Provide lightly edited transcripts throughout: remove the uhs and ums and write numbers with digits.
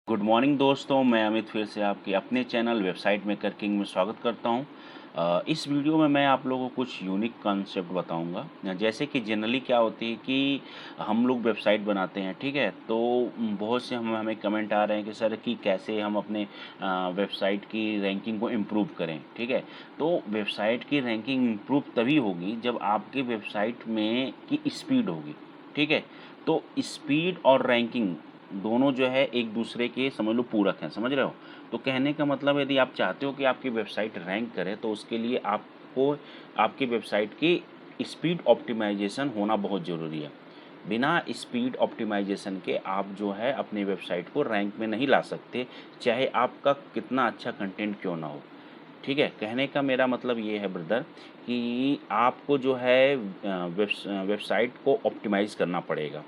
Good morning दोस्तों, मैं अमित फिर से आपके अपने चैनल वेबसाइट मेकर किंग में स्वागत करता हूं। इस वीडियो में मैं आप लोगों को कुछ यूनिक कॉन्सेप्ट बताऊंगा। जैसे कि जनरली क्या होती है कि हम लोग वेबसाइट बनाते हैं, ठीक है। तो बहुत से हमें कमेंट आ रहे हैं कि सर कि कैसे हम अपने वेबसाइट की रैंकिंग को इम्प्रूव करें, ठीक है। तो वेबसाइट की रैंकिंग इम्प्रूव तभी होगी जब आपकी वेबसाइट में की स्पीड होगी, ठीक है। तो स्पीड और रैंकिंग दोनों जो है एक दूसरे के समझ लो पूरक हैं, समझ रहे हो। तो कहने का मतलब यदि आप चाहते हो कि आपकी वेबसाइट रैंक करे तो उसके लिए आपको आपकी वेबसाइट की स्पीड ऑप्टिमाइजेशन होना बहुत ज़रूरी है। बिना स्पीड ऑप्टिमाइजेशन के आप जो है अपनी वेबसाइट को रैंक में नहीं ला सकते, चाहे आपका कितना अच्छा कंटेंट क्यों ना हो, ठीक है। कहने का मेरा मतलब ये है ब्रदर कि आपको जो है वेबसाइट को ऑप्टिमाइज़ करना पड़ेगा,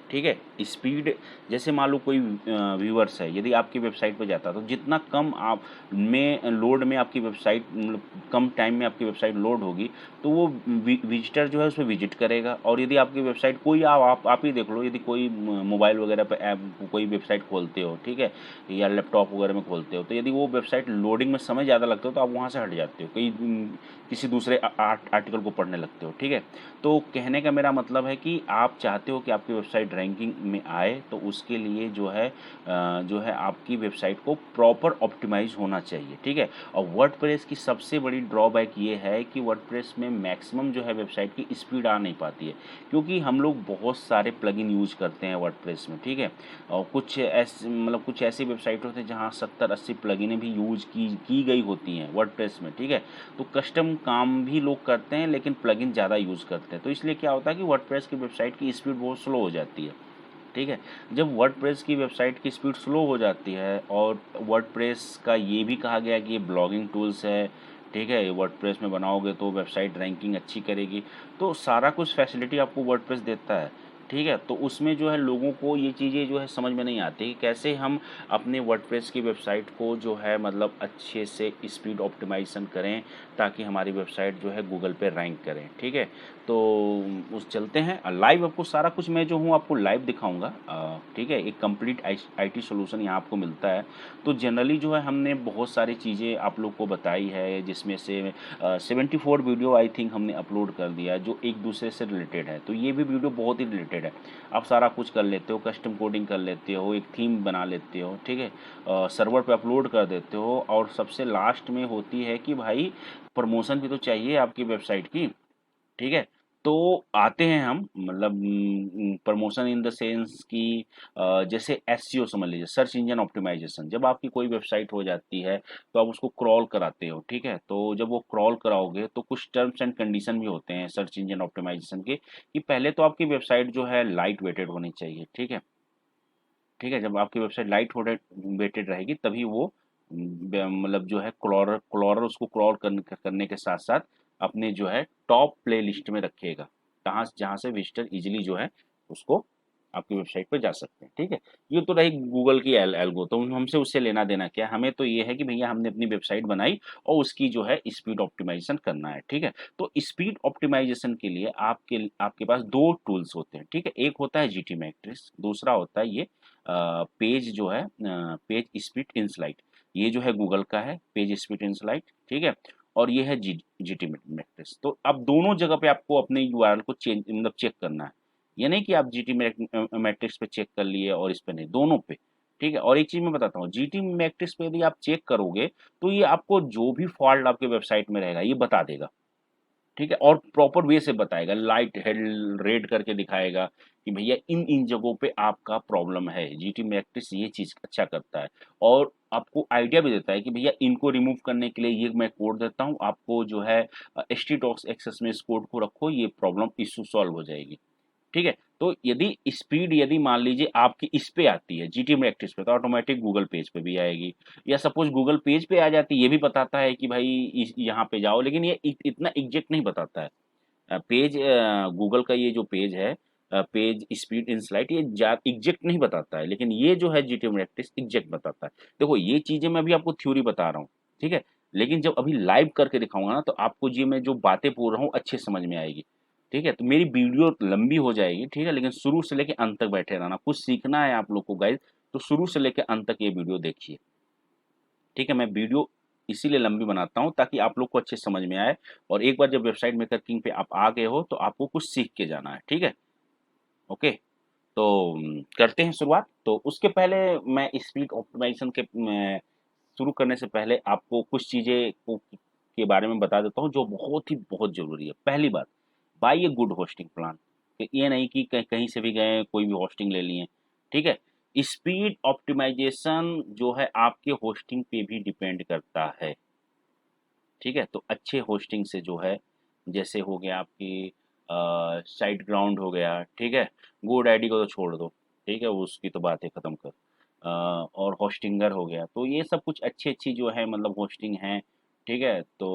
ठीक है। स्पीड जैसे मान लो कोई व्यूअर्स है, यदि आपकी वेबसाइट पे जाता है तो जितना कम आप में लोड में आपकी वेबसाइट मतलब कम टाइम में आपकी वेबसाइट लोड होगी, तो वो विजिटर जो है उस पे विजिट करेगा। और यदि आपकी वेबसाइट कोई आप ही देख लो, यदि कोई मोबाइल वगैरह पे ऐप कोई वेबसाइट खोलते हो, ठीक है, या लैपटॉप वगैरह में खोलते हो, तो यदि वो वेबसाइट लोडिंग में समय ज़्यादा लगता हो तो आप वहाँ से हट जाते हो, कहीं किसी दूसरे आर्टिकल को पढ़ने लगते हो, ठीक है। तो कहने का मेरा मतलब है कि आप चाहते हो कि आपकी वेबसाइट रैंकिंग में आए, तो उसके लिए जो है आपकी वेबसाइट को प्रॉपर ऑप्टिमाइज़ होना चाहिए, ठीक है। और वर्डप्रेस की सबसे बड़ी ड्रॉबैक ये है कि वर्डप्रेस में मैक्सिमम जो है वेबसाइट की स्पीड आ नहीं पाती है, क्योंकि हम लोग बहुत सारे प्लगइन यूज़ करते हैं वर्डप्रेस में, ठीक है। और कुछ ऐसी वेबसाइट होते हैं जहाँ 70-80 प्लगइनें भी यूज़ की गई होती हैं वर्डप्रेस में, ठीक है। तो कस्टम काम भी लोग करते हैं लेकिन प्लगइन ज़्यादा यूज़ करते हैं, तो इसलिए क्या होता है कि वर्डप्रेस की वेबसाइट की स्पीड बहुत स्लो हो जाती है, ठीक है। जब वर्डप्रेस की वेबसाइट की स्पीड स्लो हो जाती है, और वर्डप्रेस का ये भी कहा गया कि ये ब्लॉगिंग टूल्स है, ठीक है, वर्डप्रेस में बनाओगे तो वेबसाइट रैंकिंग अच्छी करेगी, तो सारा कुछ फैसिलिटी आपको वर्डप्रेस देता है, ठीक है। तो उसमें जो है लोगों को ये चीज़ें जो है समझ में नहीं आती कि कैसे हम अपने वर्डप्रेस की वेबसाइट को जो है मतलब अच्छे से स्पीड ऑप्टिमाइजेशन करें, ताकि हमारी वेबसाइट जो है गूगल पे रैंक करें, ठीक है। तो उस चलते हैं लाइव, आपको सारा कुछ मैं जो हूँ आपको लाइव दिखाऊंगा, ठीक है। एक कंप्लीट आईटी सॉल्यूशन यहाँ आपको मिलता है। तो जनरली जो है हमने बहुत सारी चीज़ें आप लोग को बताई है, जिसमें से 74 वीडियो आई थिंक हमने अपलोड कर दिया है जो एक दूसरे से रिलेटेड है। तो ये भी वीडियो बहुत ही रिलेटेड है, आप सारा कुछ कर लेते हो, कस्टम कोडिंग कर लेते हो, एक थीम बना लेते हो, ठीक है, सर्वर पे अपलोड कर देते हो। और सबसे लास्ट में होती है कि भाई प्रमोशन भी तो चाहिए आपकी वेबसाइट की, ठीक है। तो आते हैं हम मतलब प्रमोशन इन द सेंस कि जैसे एसईओ समझ लीजिए, सर्च इंजन ऑप्टिमाइजेशन। जब आपकी कोई वेबसाइट हो जाती है तो आप उसको क्रॉल कराते हो, ठीक है। तो जब वो क्रॉल कराओगे तो कुछ टर्म्स एंड कंडीशन भी होते हैं सर्च इंजन ऑप्टिमाइजेशन के, कि पहले तो आपकी वेबसाइट जो है लाइट वेटेड होनी चाहिए, ठीक है, ठीक है। जब आपकी वेबसाइट लाइट वेटेड रहेगी तभी वो मतलब जो है क्लॉरर उसको क्रॉल करने के साथ साथ अपने जो है टॉप प्ले लिस्ट में रखेगा, जहाँ जहाँ से विजिटर इजीली जो है उसको आपकी वेबसाइट पर जा सकते हैं, ठीक है। ये तो रही गूगल की एल्गो, तो हमसे उससे लेना देना क्या, हमें तो ये है कि भैया हमने अपनी वेबसाइट बनाई और उसकी जो है स्पीड ऑप्टिमाइजेशन करना है, ठीक है। तो स्पीड ऑप्टिमाइजेशन के लिए आपके पास दो टूल्स होते हैं, ठीक है। एक होता है जीटी मैट्रिक्स, दूसरा होता है ये पेज जो है पेज स्पीड इनसाइट। ये जो है गूगल का है पेज स्पीड इनसाइट, ठीक है। और ये है जीटी मैट्रिक्स। तो अब दोनों जगह पे आपको अपने यूआरएल को चेंज मतलब चेक करना है। ये नहीं कि आप जीटी मैट्रिक्स पे चेक कर लिए और इस पे नहीं, दोनों पे, ठीक है। और एक चीज मैं बताता हूँ, जीटी मैट्रिक्स पे यदि आप चेक करोगे तो ये आपको जो भी फॉल्ट आपके वेबसाइट में रहेगा ये बता देगा, ठीक है। और प्रॉपर वे से बताएगा, लाइट हेड रेड करके दिखाएगा कि भैया इन इन जगहों पे आपका प्रॉब्लम है। जीटी मैट्रिक्स ये चीज अच्छा करता है, और आपको आइडिया भी देता है कि भैया इनको रिमूव करने के लिए ये मैं कोड देता हूँ आपको, जो है htdocs एक्सेस में इस कोड को रखो, ये प्रॉब्लम इशू सॉल्व हो जाएगी, ठीक है। तो यदि स्पीड यदि मान लीजिए आपकी इस पे आती है जीटी मैट्रिक्स पे, तो ऑटोमेटिक गूगल पेज पे भी आएगी। या सपोज गूगल पेज पे आ जाती है, ये भी बताता है कि भाई यहाँ पे जाओ, लेकिन ये इतना एग्जैक्ट नहीं बताता है। पेज गूगल का ये जो पेज है पेज स्पीड इनसाइट, ये एग्जैक्ट नहीं बताता है, लेकिन ये जो है जीटी मैट्रिक्स एग्जैक्ट बताता है। देखो ये चीजें मैं अभी आपको थ्योरी बता रहा हूँ, ठीक है, लेकिन जब अभी लाइव करके दिखाऊंगा ना तो आपको ये मैं जो बातें बोल रहा हूँ अच्छे समझ में आएगी, ठीक है। तो मेरी वीडियो लंबी हो जाएगी, ठीक है, लेकिन शुरू से लेके अंत तक बैठे रहना, कुछ सीखना है आप लोग को गाइज, तो शुरू से लेकर अंत तक ये वीडियो देखिए, ठीक है। मैं वीडियो इसीलिए लंबी बनाता हूँ ताकि आप लोग को अच्छे समझ में आए, और एक बार जब वेबसाइट मेकर किंग पे आप आ गए हो तो आपको कुछ सीख के जाना है, ठीक है। ओके, तो करते हैं शुरुआत। तो उसके पहले मैं स्पीड ऑप्टिमाइजेशन के शुरू करने से पहले आपको कुछ चीज़ें को के बारे में बता देता हूँ जो बहुत ज़रूरी है। पहली बात, buy a good hosting plan. ये नहीं कि कहीं से भी गए कोई भी होस्टिंग ले लिए, ठीक है। स्पीड ऑप्टिमाइजेशन जो है आपके होस्टिंग पे भी डिपेंड करता है, ठीक है। तो अच्छे होस्टिंग से जो है, जैसे हो गया आपकी साइट ग्राउंड हो गया, ठीक है। गुड आईडी को तो छोड़ दो, ठीक है, उसकी तो बात है ख़त्म कर। और होस्टिंगर हो गया, तो ये सब कुछ अच्छी-अच्छी जो है मतलब होस्टिंग हैं, ठीक है। तो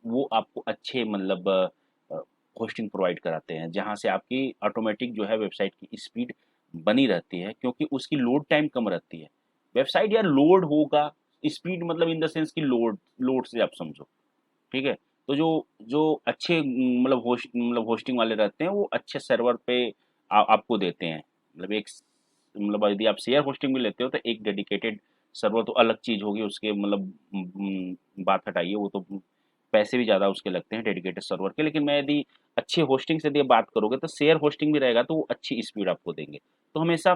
वो आपको अच्छे मतलब होस्टिंग प्रोवाइड कराते हैं, जहाँ से आपकी ऑटोमेटिक जो है वेबसाइट की स्पीड बनी रहती है, क्योंकि उसकी लोड टाइम कम रहती है। वेबसाइट यार लोड होगा, स्पीड मतलब इन द सेंस कि लोड लोड से आप समझो, ठीक है। तो जो जो अच्छे मतलब होस्टिंग वाले रहते हैं वो अच्छे सर्वर पे आपको देते हैं। मतलब एक मतलब यदि आप शेयर होस्टिंग भी लेते हो तो एक डेडिकेटेड सर्वर तो अलग चीज़ होगी, उसके मतलब बात हटाइए, वो तो पैसे भी ज़्यादा उसके लगते हैं डेडिकेटेड सर्वर के। लेकिन मैं यदि अच्छे होस्टिंग से यदि आप बात करोगे तो शेयर होस्टिंग भी रहेगा तो वो अच्छी स्पीड आपको देंगे। तो हमेशा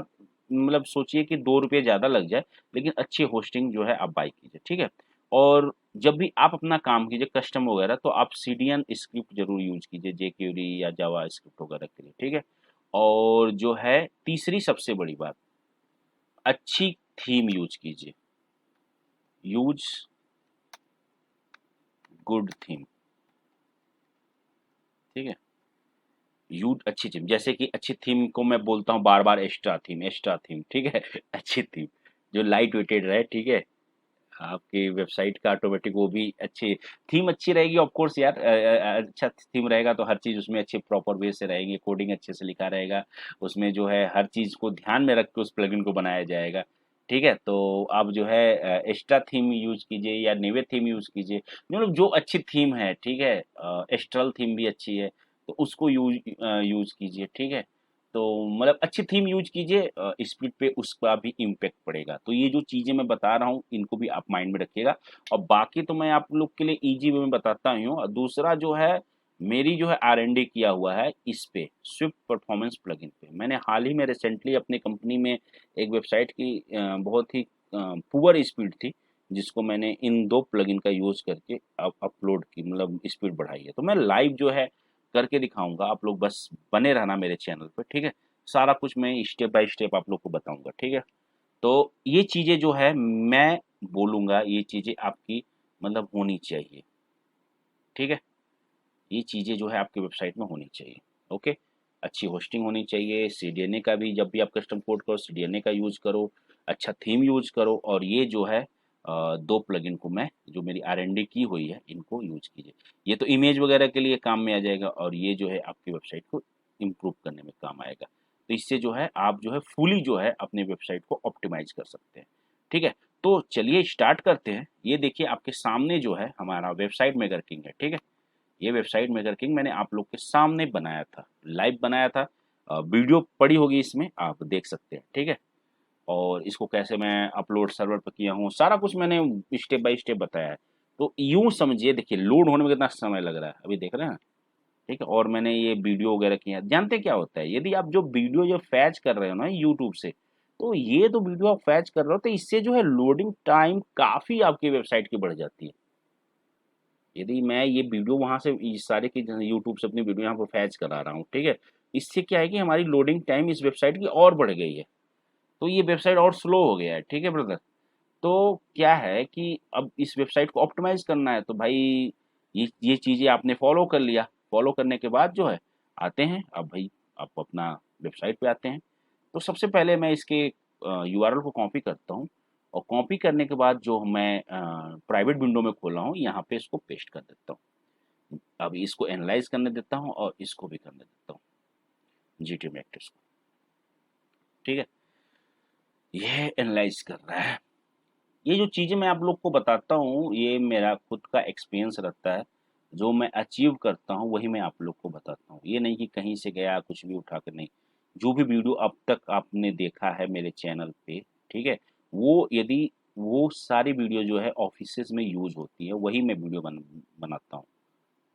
मतलब सोचिए कि 2 रुपए ज़्यादा लग जाए, लेकिन अच्छी होस्टिंग जो है आप बाय कीजिए, ठीक है। और जब भी आप अपना काम कीजिए कस्टम वगैरह, तो आप सीडीएन स्क्रिप्ट ज़रूर यूज़ कीजिए, जेक्यूरी या जावा स्क्रिप्ट वगैरह के लिए, ठीक है। और जो है तीसरी सबसे बड़ी बात, अच्छी थीम यूज़ कीजिए। यूज़ गुड थीम, ठीक है। यूज़ अच्छी थीम, जैसे कि अच्छी थीम को मैं बोलता हूँ बार-बार एक्स्ट्रा थीम, ठीक है। अच्छी थीम जो लाइट वेटेड रहे, ठीक है। आपकी वेबसाइट का ऑटोमेटिक वो भी अच्छी थीम अच्छी रहेगी ऑफ कोर्स यार। अच्छा थीम रहेगा तो हर चीज़ उसमें अच्छी प्रॉपर वे से रहेगी, कोडिंग अच्छे से लिखा रहेगा, उसमें जो है हर चीज़ को ध्यान में रख के उस प्लगइन को बनाया जाएगा, ठीक है। तो आप जो है एक्स्ट्रा थीम यूज़ कीजिए या नेवे थीम यूज़ कीजिए, मतलब जो अच्छी थीम है, ठीक है। एस्ट्रल थीम भी अच्छी है, तो उसको यूज़ कीजिए, ठीक है। तो मतलब अच्छी थीम यूज़ कीजिए, स्पीड पे उसका भी इम्पैक्ट पड़ेगा। तो ये जो चीज़ें मैं बता रहा हूँ, इनको भी आप माइंड में रखिएगा। और बाकी तो मैं आप लोग के लिए ईज़ी वे में बताता ही हूँ। और दूसरा जो है, मेरी जो है आर-एन-डी किया हुआ है इस पे, स्विफ्ट परफॉर्मेंस प्लगइन पे। मैंने हाल ही में रिसेंटली अपनी कंपनी में एक वेबसाइट की बहुत ही पुअर स्पीड थी, जिसको मैंने इन 2 प्लगइन का यूज़ करके अपलोड की, मतलब स्पीड बढ़ाई है। तो मैं लाइव जो है करके दिखाऊँगा, आप लोग बस बने रहना मेरे चैनल पे, ठीक है? सारा कुछ मैं स्टेप बाय स्टेप आप लोग को बताऊँगा, ठीक है? तो ये चीज़ें जो है मैं बोलूँगा, ये चीज़ें आपकी मतलब होनी चाहिए, ठीक है? ये चीज़ें जो है आपकी वेबसाइट में होनी चाहिए, ओके? अच्छी होस्टिंग होनी चाहिए, सीडीएनए का भी जब भी आप कस्टम कोड करो सीडीएनए का यूज़ करो, अच्छा थीम यूज़ करो, और ये जो है 2 प्लगइन को मैं जो मेरी आर-एन-डी की हुई है, इनको यूज़ कीजिए। ये तो इमेज वगैरह के लिए काम में आ जाएगा, और ये जो है आपकी वेबसाइट को इम्प्रूव करने में काम आएगा। तो इससे जो है आप जो है फुली जो है अपने वेबसाइट को ऑप्टिमाइज़ कर सकते हैं, ठीक है? तो चलिए स्टार्ट करते हैं। ये देखिए आपके सामने जो है हमारा वेबसाइट मेकर किंग है, ठीक है? ये वेबसाइट मेकर किंग मैंने आप लोग के सामने बनाया था, लाइव बनाया था। वीडियो पड़ी होगी इसमें, आप देख सकते हैं, ठीक है। और इसको कैसे मैं अपलोड सर्वर पे किया हूँ, सारा कुछ मैंने स्टेप बाय स्टेप बताया है। तो यूँ समझिए, देखिए लोड होने में कितना समय लग रहा है, अभी देख रहे हैं ना, ठीक है। और मैंने ये वीडियो वगैरह किया, जानते क्या होता है, यदि आप जो वीडियो जो फैच कर रहे हो ना यूट्यूब से, तो ये तो वीडियो आप फैच कर रहे हो, तो इससे जो है लोडिंग टाइम काफ़ी आपकी वेबसाइट की बढ़ जाती है। यदि मैं ये वीडियो वहाँ से ये सारे की यूट्यूब से अपनी वीडियो यहाँ पे फैच करा रहा हूँ, ठीक है? इससे क्या है कि हमारी लोडिंग टाइम इस वेबसाइट की और बढ़ गई है। तो ये वेबसाइट और स्लो हो गया है, ठीक है ब्रदर? तो क्या है कि अब इस वेबसाइट को ऑप्टिमाइज़ करना है, तो भाई ये चीज़ें आपने फ़ॉलो कर लिया। फ़ॉलो करने के बाद जो है आते हैं, अब भाई आप अपना वेबसाइट पे आते हैं। तो सबसे पहले मैं इसके यूआरएल को कॉपी करता हूँ, और कॉपी करने के बाद जो मैं प्राइवेट विंडो में खोला हूँ, यहाँ पे इसको पेस्ट कर देता हूँ। अब इसको एनालाइज़ करने देता हूँ और इसको भी करने देता हूँ, जीटी मैट्रिक्स को, ठीक है? ये एनालाइज़ कर रहा है। ये जो चीज़ें मैं आप लोग को बताता हूँ, ये मेरा खुद का एक्सपीरियंस रहता है। जो मैं अचीव करता हूँ, वही मैं आप लोग को बताता हूँ। ये नहीं कि कहीं से गया कुछ भी उठा के, नहीं। जो भी वीडियो अब तक आपने देखा है मेरे चैनल पे, ठीक है? वो यदि वो सारी वीडियो जो है ऑफ़िसेज़ में यूज़ होती है, वही मैं वीडियो बनाता हूँ।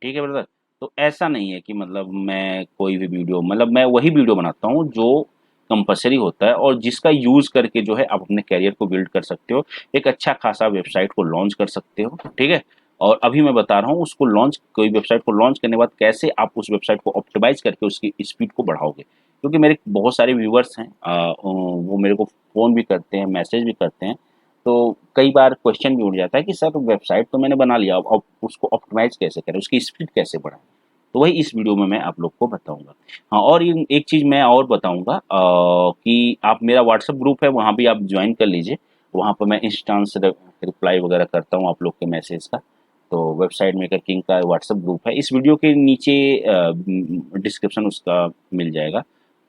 ठीक है ब्रदर? तो ऐसा नहीं है कि मतलब मैं कोई भी वीडियो मतलब मैं वही वीडियो बनाता हूँ जो कंपल्सरी होता है और जिसका यूज़ करके जो है आप अपने करियर को बिल्ड कर सकते हो। एक अच्छा खासा वेबसाइट को लॉन्च कर सकते हो, ठीक है? और अभी मैं बता रहा हूँ उसको लॉन्च कोई वेबसाइट को लॉन्च करने के बाद कैसे आप उस वेबसाइट को ऑप्टिमाइज़ करके उसकी स्पीड को बढ़ाओगे। क्योंकि मेरे बहुत सारे व्यूअर्स हैं वो मेरे को फ़ोन भी करते हैं, मैसेज भी करते हैं। तो कई बार क्वेश्चन भी उठ जाता है कि सर वेबसाइट तो मैंने बना लिया अब उसको ऑप्टिमाइज़ कैसे करें, उसकी स्पीड कैसे बढ़ाएँ? तो वही इस वीडियो में मैं आप लोग को बताऊँगा। हाँ, और ये एक चीज़ मैं और बताऊँगा कि आप मेरा व्हाट्सएप ग्रुप है वहाँ भी आप जॉइन कर लीजिए। वहाँ पर मैं इंस्टेंट से रिप्लाई वगैरह करता हूँ आप लोग के मैसेज का। तो वेबसाइट मेकर किंग का व्हाट्सएप ग्रुप है। इस वीडियो के नीचे डिस्क्रिप्शन उसका मिल जाएगा,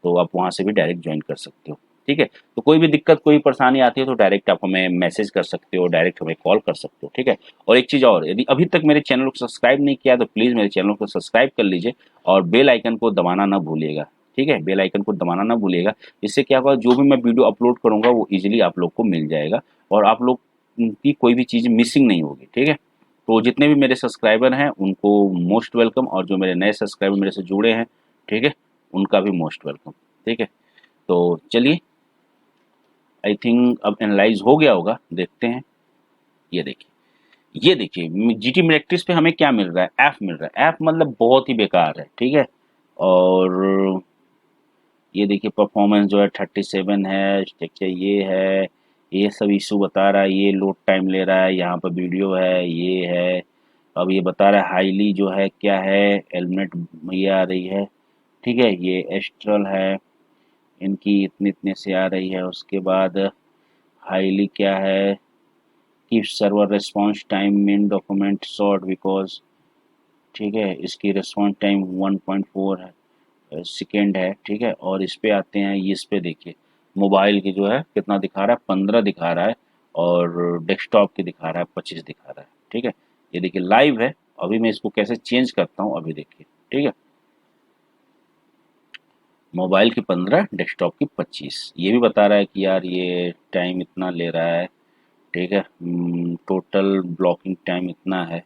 तो आप वहाँ से भी डायरेक्ट जॉइन कर सकते हो। ठीक है? तो कोई भी दिक्कत, कोई परेशानी आती है तो डायरेक्ट आप हमें मैसेज कर सकते हो, डायरेक्ट हमें कॉल कर सकते हो, ठीक है? और एक चीज़ और, यदि अभी तक मेरे चैनल को सब्सक्राइब नहीं किया तो प्लीज़ मेरे चैनल को सब्सक्राइब कर लीजिए और बेल आइकन को दबाना ना भूलिएगा, ठीक है? बेल आइकन को दबाना ना भूलिएगा। इससे क्या होगा, जो भी मैं वीडियो अपलोड करूँगा वो ईज़िली आप लोग को मिल जाएगा और आप लोग की कोई भी चीज़ मिसिंग नहीं होगी, ठीक है? तो जितने भी मेरे सब्सक्राइबर हैं उनको मोस्ट वेलकम और जो मेरे नए सब्सक्राइबर मेरे से जुड़े हैं, ठीक है? उनका भी मोस्ट वेलकम, ठीक है? तो चलिए, आई थिंक अब एनालाइज़ हो गया होगा, देखते हैं। ये देखिए जीटी मिलेट्रिक्स पे हमें क्या मिल रहा है, एफ मिल रहा है। एफ मतलब बहुत ही बेकार है, ठीक है? और ये देखिए परफॉर्मेंस जो है 37 है, स्ट्रक्चर ये है, ये सब इशू बता रहा है, ये लोड टाइम ले रहा है, यहाँ पर वीडियो है, ये है। अब ये बता रहा है हाईली जो है क्या है, एलिमेंट ये आ रही है, ठीक है? ये एस्ट्रल है, इनकी इतने इतने से आ रही है। उसके बाद हाईली क्या है कि server response time mean document short because, ठीक है? इसकी रिस्पॉन्स टाइम 1.4 है सेकेंड है, ठीक है? और इस पे आते हैं, ये इस पे देखिए मोबाइल की जो है कितना दिखा रहा है, 15 दिखा रहा है और डेस्कटॉप की दिखा रहा है 25 दिखा रहा है, ठीक है? ये देखिए लाइव है। अभी मैं इसको कैसे चेंज करता हूँ अभी देखिए, ठीक है? मोबाइल की 15, डेस्कटॉप की 25। ये भी बता रहा है कि यार ये टाइम इतना ले रहा है, ठीक है? टोटल ब्लॉकिंग टाइम इतना है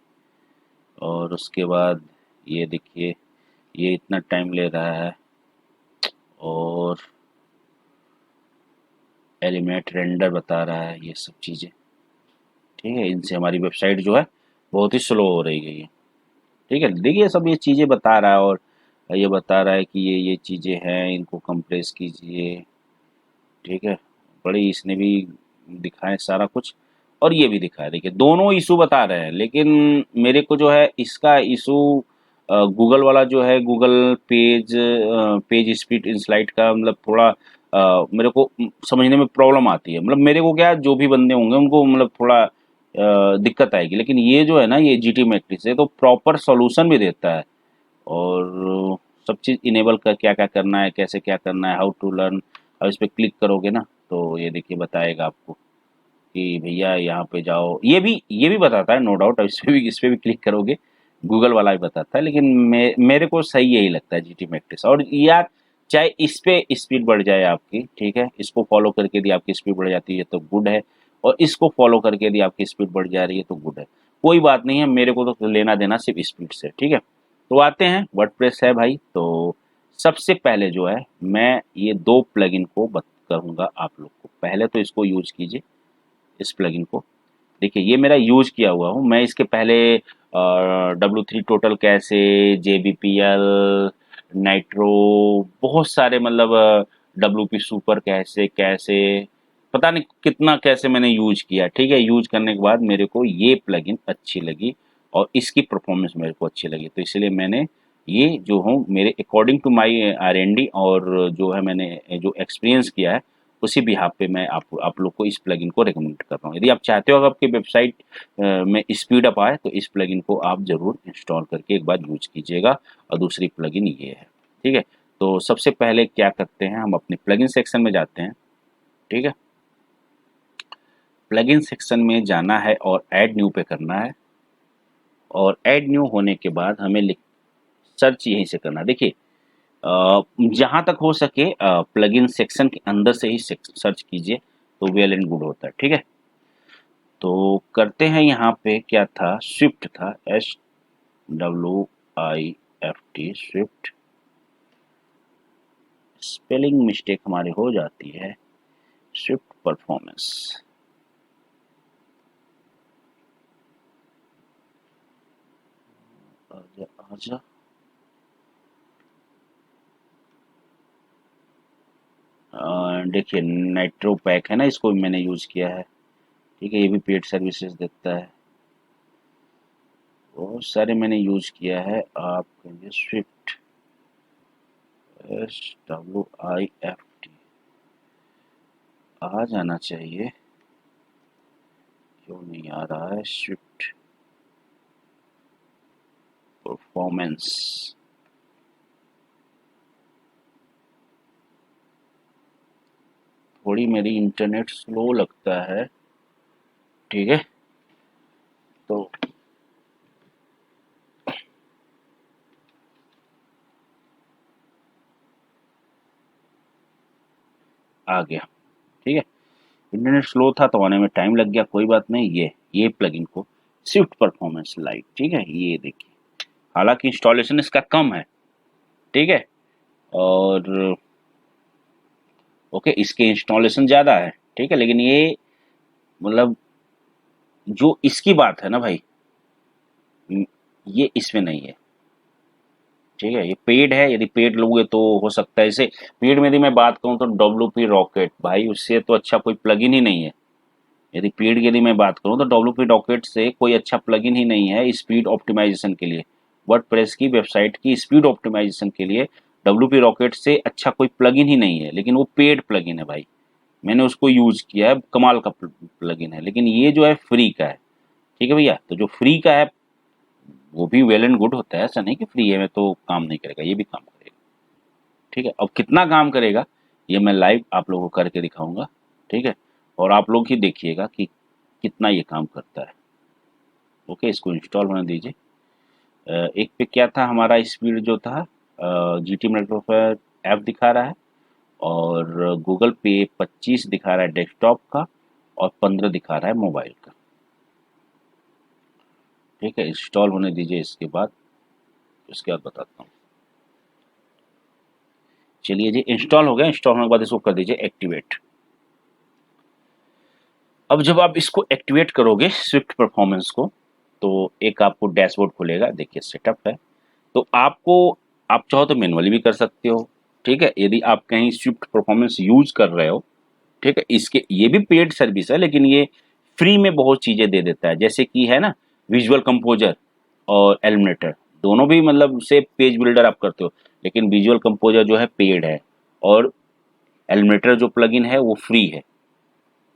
और उसके बाद ये देखिए ये इतना टाइम ले रहा है और एलिमेंट रेंडर बता रहा है, ये सब चीज़ें, ठीक है? इनसे हमारी वेबसाइट जो है बहुत ही स्लो हो रही है, ठीक है? देखिए सब ये चीज़ें बता रहा है और ये बता रहा है कि ये चीज़ें हैं, इनको कंप्रेस कीजिए, ठीक है? बड़ी इसने भी दिखाया सारा कुछ और ये भी दिखाया। देखिए दोनों इशू बता रहे हैं, लेकिन मेरे को जो है इसका इशू गूगल वाला जो है, गूगल पेज स्पीड इनसाइट का मतलब थोड़ा मेरे को समझने में प्रॉब्लम आती है। मतलब मेरे को क्या, जो भी बंदे होंगे उनको मतलब थोड़ा दिक्कत आएगी, लेकिन ये जो है ना, ये जीटी मैट्रिक्स है तो प्रॉपर सॉल्यूशन भी देता है और सब चीज़ इनेबल कर क्या क्या करना है, कैसे क्या करना है, हाउ टू लर्न। अब इस पर क्लिक करोगे ना तो ये देखिए बताएगा आपको कि भैया यहाँ पे जाओ। ये भी बताता है नो डाउट। अब इस पे भी क्लिक करोगे, गूगल वाला भी बताता है, लेकिन मेरे को सही यही लगता है जीटी मैट्रिक्स। और यार चाहे इस पे स्पीड बढ़ जाए आपकी, ठीक है? इसको फॉलो करके यदि आपकी स्पीड बढ़ जाती है तो गुड है और इसको फॉलो करके यदि आपकी स्पीड बढ़ जा रही है तो गुड है। कोई बात नहीं है, मेरे को तो लेना देना सिर्फ स्पीड से, ठीक है? तो आते हैं, वर्डप्रेस है भाई। तो सबसे पहले जो है मैं ये 2 प्लगइन को करूँगा आप लोग को। पहले तो इसको यूज़ कीजिए, इस प्लगइन को। देखिए ये मेरा यूज़ किया हुआ हूँ। मैं इसके पहले W3 टोटल कैसे, JBPL, नाइट्रो, बहुत सारे मतलब WP सुपर कैसे कैसे, पता नहीं कितना कैसे मैंने यूज़ किया, ठीक है? यूज़ करने के बाद मेरे को ये प्लगइन अच्छी लगी और इसकी परफॉर्मेंस मेरे को अच्छी लगी, तो इसलिए मैंने ये जो हूँ मेरे अकॉर्डिंग टू माई R&D और जो है मैंने जो एक्सपीरियंस किया है उसी बिहाफ पे मैं आप लोग को इस प्लगइन को रिकमेंड कर रहा हूँ। यदि आप चाहते हो कि आपकी वेबसाइट में स्पीड अप आए तो इस प्लगइन को आप ज़रूर इंस्टॉल करके एक बार यूज़ कीजिएगा। और दूसरी प्लगइन ये है, ठीक है? तो सबसे पहले क्या करते हैं, हम अपने प्लगइन सेक्शन में जाते हैं, ठीक है? प्लगइन सेक्शन में जाना है और ऐड न्यू पे करना है और ऐड न्यू होने के बाद हमें सर्च यहीं से करना है। देखिए जहाँ तक हो सके प्लगइन सेक्शन के अंदर से ही सर्च कीजिए, तो वेल एंड गुड होता है। ठीक है, तो करते हैं। यहाँ पे क्या था, स्विफ्ट था, SWIFT, स्विफ्ट। स्पेलिंग मिस्टेक हमारी हो जाती है। स्विफ्ट परफॉर्मेंस, आजा आजा। देखिए नाइट्रो पैक है ना, इसको भी मैंने यूज किया है। ठीक है, ये भी पेड सर्विसेज देता है, बहुत सारे मैंने यूज किया है। आप कहिए स्विफ्ट, SWIFT, आ जाना चाहिए, क्यों नहीं आ रहा है। स्विफ्ट परफॉर्मेंस, थोड़ी मेरी इंटरनेट स्लो लगता है। ठीक है, तो आ गया। ठीक है, इंटरनेट स्लो था तो आने में टाइम लग गया, कोई बात नहीं। ये प्लगइन को स्विफ्ट परफॉर्मेंस लाइट, ठीक है, ये देखिए, हालांकि इंस्टॉलेशन इसका कम है। ठीक है, और ओके, इसके इंस्टॉलेशन ज़्यादा है। ठीक है, लेकिन ये मतलब जो इसकी बात है ना भाई, ये इसमें नहीं है। ठीक है, ये पेड है, यदि पेड लोगे तो हो सकता है। इसे पेड में यदि मैं बात करूं तो WP रॉकेट, भाई उससे तो अच्छा कोई प्लगइन ही नहीं है। यदि पेड की यदि मैं बात करूं तो WP रॉकेट से कोई अच्छा प्लगइन ही नहीं है स्पीड ऑप्टिमाइजेशन के लिए। वर्डप्रेस की वेबसाइट की स्पीड ऑप्टिमाइजेशन के लिए WP रॉकेट से अच्छा कोई प्लगइन ही नहीं है, लेकिन वो पेड प्लगइन है भाई। मैंने उसको यूज किया है, कमाल का प्लगइन है। लेकिन ये जो है फ्री का है। ठीक है भैया, तो जो फ्री का है वो भी वेल एंड गुड होता है, ऐसा नहीं कि फ्री है में तो काम नहीं करेगा, ये भी काम करेगा। ठीक है, अब कितना काम करेगा ये मैं लाइव आप लोगों को करके दिखाऊंगा। ठीक है, और आप लोग ही देखिएगा कि कितना ये काम करता है। ओके, इसको इंस्टॉल होने दीजिए। एक पे क्या था हमारा स्पीड जो था, GT मेट्रोफेयर ऐप दिखा रहा है, और गूगल पे 25 दिखा रहा है डेस्कटॉप का, और 15 दिखा रहा है मोबाइल का। ठीक है, इंस्टॉल होने दीजिए, इसके बाद बताता हूँ। चलिए जी, इंस्टॉल हो गया। इंस्टॉल होने के बाद इसको कर दीजिए एक्टिवेट। अब जब आप इसको एक्टिवेट करोगे स्विफ्ट परफॉर्मेंस को, तो एक आपको डैशबोर्ड खुलेगा। देखिए सेटअप है, तो आप चाहो तो मैनुअली भी कर सकते हो। ठीक है, यदि आप कहीं स्विफ्ट परफॉर्मेंस यूज कर रहे हो, ठीक है, इसके ये भी पेड सर्विस है, लेकिन ये फ्री में बहुत चीजें दे देता है, जैसे कि है ना विजुअल कंपोजर और एलिमिनेटर, दोनों भी मतलब से पेज बिल्डर आप करते हो, लेकिन विजुअल कंपोजर जो है पेड है, और एलिमिनेटर जो प्लगइन है वो फ्री है।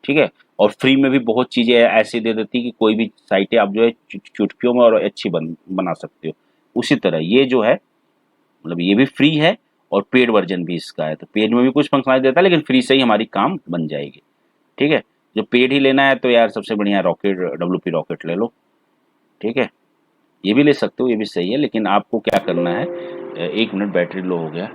ठीक है, और फ्री में भी बहुत चीजें ऐसी दे देती है कि कोई भी साइटें आप जो है चुटकियों में और अच्छी बना सकते हो। उसी तरह ये जो है, मतलब ये भी फ्री है और पेड वर्जन भी इसका है। तो पेड में भी कुछ फंक्शनलिटी देता है, लेकिन फ्री से ही हमारी काम बन जाएगी। ठीक है, जो पेड ही लेना है तो यार सबसे बढ़िया रॉकेट, WP रॉकेट ले लो। ठीक है, ये भी ले सकते हो, ये भी सही है, लेकिन आपको क्या करना है, 1 मिनट, बैटरी लो हो गया।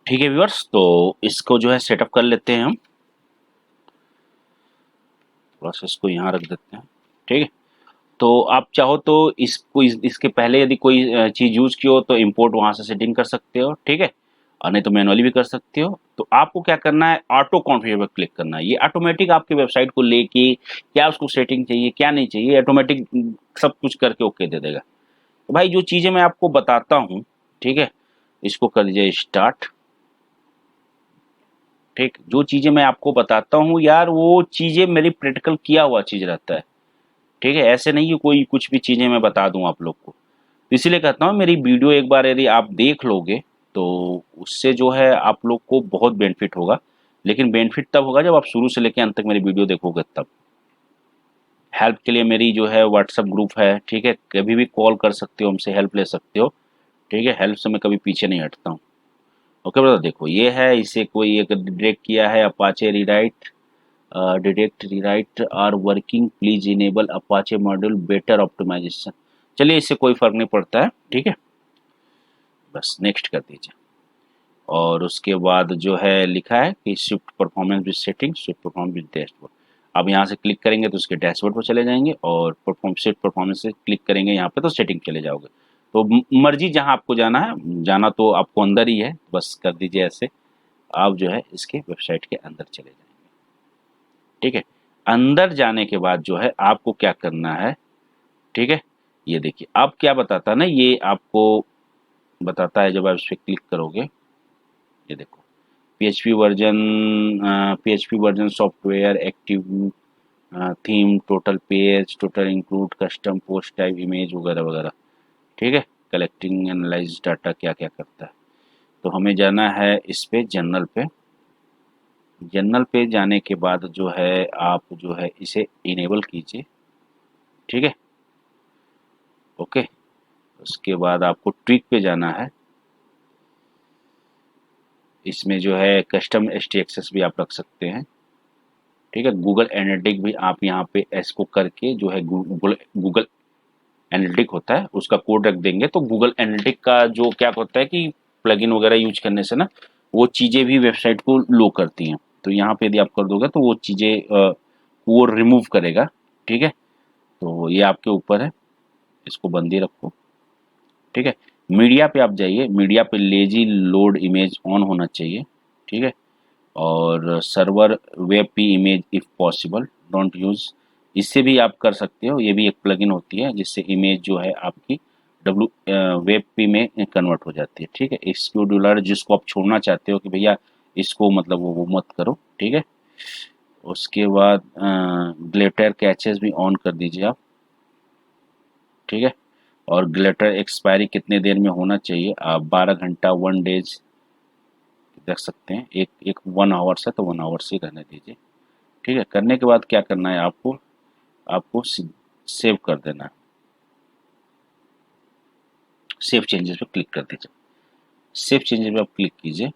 ठीक है व्यूअर्स, तो इसको जो है सेटअप कर लेते हैं हम। थोड़ा सा इसको यहाँ रख देते हैं। ठीक है, तो आप चाहो तो इसके पहले यदि कोई चीज़ यूज़ की हो तो इंपोर्ट वहाँ से सेटिंग कर सकते हो। ठीक है, और नहीं तो मैनुअली भी कर सकते हो। तो आपको क्या करना है, ऑटो कॉन्फ़िगर पर क्लिक करना है। ये ऑटोमेटिक आपकी वेबसाइट को लेके क्या उसको सेटिंग चाहिए क्या नहीं चाहिए, ऑटोमेटिक सब कुछ करके ओके दे देगा। तो भाई जो चीज़ें मैं आपको बताता हूँ, ठीक है, इसको कर दीजिए स्टार्ट। ठीक, जो चीज़ें मैं आपको बताता हूँ यार, वो चीज़ें मेरी प्रैक्टिकल किया हुआ चीज़ रहता है। ठीक है, ऐसे नहीं कि कोई कुछ भी चीज़ें मैं बता दूँ आप लोग को। तो इसीलिए कहता हूँ मेरी वीडियो एक बार यदि आप देख लोगे तो उससे जो है आप लोग को बहुत बेनिफिट होगा। लेकिन बेनिफिट तब होगा जब आप शुरू से लेकर अंत तक मेरी वीडियो देखोगे तब। हेल्प के लिए मेरी जो है व्हाट्सएप ग्रुप है। ठीक है, कभी भी कॉल कर सकते हो, हमसे हेल्प ले सकते हो। ठीक है, हेल्प से मैं कभी पीछे नहीं हटता हूँ। ओके ब्रदर, देखो ये है, इसे कोई एक डिटेक्ट किया है Apache rewrite, detect rewrite are working, please enable Apache module better optimization. चलिए, इससे कोई फर्क नहीं पड़ता है। ठीक है, बस नेक्स्ट कर दीजिए। और उसके बाद जो है लिखा है कि shift performance with setting, shift performance with dashboard. अब यहाँ से क्लिक करेंगे तो उसके डैशबोर्ड पर चले जाएंगे, और शिफ्ट परफॉर्मेंस से क्लिक करेंगे यहाँ पे तो सेटिंग चले जाओगे। तो मर्जी जहाँ आपको जाना है, जाना तो आपको अंदर ही है, बस कर दीजिए ऐसे। आप जो है इसके वेबसाइट के अंदर चले जाएंगे। ठीक है, अंदर जाने के बाद जो है आपको क्या करना है, ठीक है, ये देखिए अब क्या बताता है ना, ये आपको बताता है जब आप इस पर क्लिक करोगे, ये देखो PHP version software active theme total page total include custom post type image वगैरह वगैरह। ठीक है, कलेक्टिंग एनालाइज डाटा क्या क्या करता है। तो हमें जाना है इस पे जनरल पे। जनरल पे जाने के बाद जो है आप जो है इसे इनेबल कीजिए। ठीक है, ओके। उसके बाद आपको ट्विक पे जाना है। इसमें जो है कस्टम HT एक्सेस भी आप रख सकते हैं। ठीक है, गूगल एनालिटिक भी आप यहाँ पे इसको करके जो है गूगल एनालिटिक होता है उसका कोड रख देंगे, तो गूगल एनालिटिक का जो क्या होता है कि प्लगइन वगैरह यूज करने से ना वो चीज़ें भी वेबसाइट को लो करती हैं। तो यहाँ पे यदि आप कर दोगे तो वो चीज़ें वो रिमूव करेगा। ठीक है, तो ये आपके ऊपर है, इसको बंद ही रखो। ठीक है, मीडिया पे आप जाइए, मीडिया पे लेजी लोड इमेज ऑन होना चाहिए। ठीक है, और server web P image if possible don't use, इससे भी आप कर सकते हो। ये भी एक प्लगइन होती है जिससे इमेज जो है आपकी वेब पी में कन्वर्ट हो जाती है। ठीक है, एक्सक्लूड जिसको आप छोड़ना चाहते हो कि भैया इसको मतलब वो मत करो। ठीक है, उसके बाद ग्लिटर कैचेस भी ऑन कर दीजिए आप। ठीक है, और ग्लिटर एक्सपायरी कितने देर में होना चाहिए, आप 12 घंटा 1 डेज रख सकते हैं। एक 1 आवर्स है तो 1 आवर्स ही रहने दीजिए। ठीक है, करने के बाद क्या करना है आपको, आपको सेव कर देना है। सेव चेंजेस पे क्लिक कर दीजिए। सेव चेंजेस पे आप क्लिक कीजिए,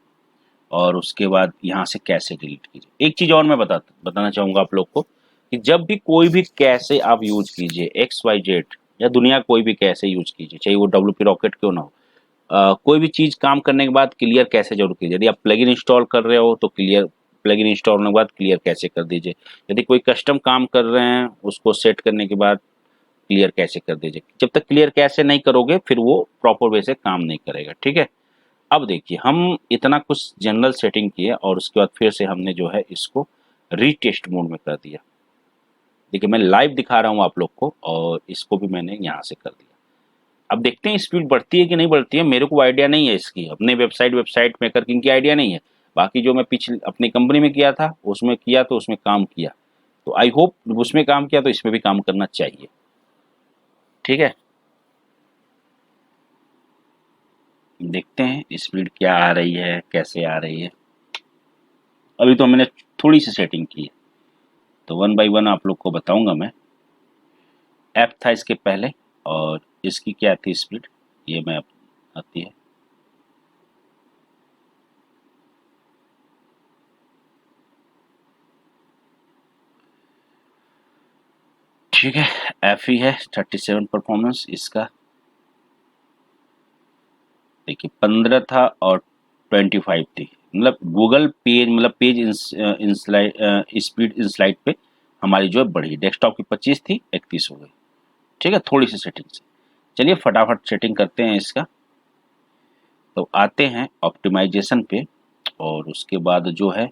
और उसके बाद यहाँ से कैसे डिलीट कीजिए। एक चीज़ और मैं बताना चाहूँगा आप लोग को कि जब भी कोई भी कैसे आप यूज कीजिए, XYZ या दुनिया कोई भी कैसे यूज कीजिए, चाहे वो WP रॉकेट क्यों ना हो, कोई भी चीज़ काम करने के बाद क्लियर कैसे जरूर कीजिए। यदि आप प्लगइन इंस्टॉल कर रहे हो तो प्लगइन इंस्टॉल होने के बाद क्लियर कैसे कर दीजिए। यदि कोई कस्टम काम कर रहे हैं उसको सेट करने के बाद क्लियर कैसे कर दीजिए। जब तक क्लियर कैसे नहीं करोगे फिर वो प्रॉपर वे से काम नहीं करेगा। ठीक है, अब देखिए हम इतना कुछ जनरल सेटिंग किया और उसके बाद फिर से हमने जो है इसको रीटेस्ट मोड में कर दिया। देखिए मैं लाइव दिखा रहा हूँ आप लोग को, और इसको भी मैंने यहाँ से कर दिया। अब देखते हैं स्पीड बढ़ती है कि नहीं बढ़ती है, मेरे को आइडिया नहीं है इसकी, अपने वेबसाइट मेकर किंग की आइडिया नहीं है। बाकी जो मैं पिछले अपनी कंपनी में किया था उसमें किया तो उसमें काम किया, तो आई होप उसमें काम किया तो इसमें भी काम करना चाहिए। ठीक है, देखते हैं स्पीड क्या आ रही है, कैसे आ रही है। अभी तो मैंने थोड़ी सी सेटिंग की है, तो 1 बाय 1 आप लोग को बताऊंगा मैं। ऐप था इसके पहले, और इसकी क्या थी स्पीड, ये मैं आती है। ठीक है, एफ ही है 37 परफॉर्मेंस इसका। देखिए 15 था और 25 थी, मतलब गूगल पेज मतलब पेज स्पीड इन स्लाइड पे हमारी जो है बढ़ी। डेस्कटॉप की 25 थी 31 हो गई। ठीक है, थोड़ी सी सेटिंग से। चलिए फटाफट सेटिंग करते हैं इसका। तो आते हैं ऑप्टिमाइजेशन पे, और उसके बाद जो है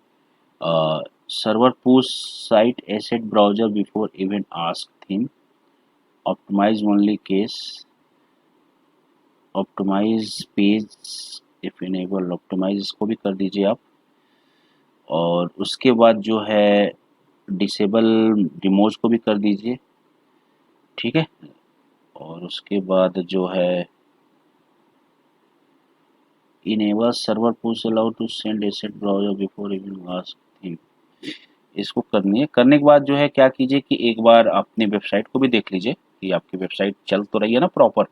server push site asset browser before even ask theme optimize only case optimize page if enable optimize, इसको भी कर दीजिए आप। और उसके बाद जो है डिसेबल डिमोज को भी कर दीजिए। ठीक है, और उसके बाद जो है enable server push allow to send asset browser before even ask theme, इसको करनी है। करने के बाद जो है क्या कीजिए कि एक बार अपनी वेबसाइट को भी देख लीजिए कि आपकी वेबसाइट चल तो रही है ना प्रॉपर।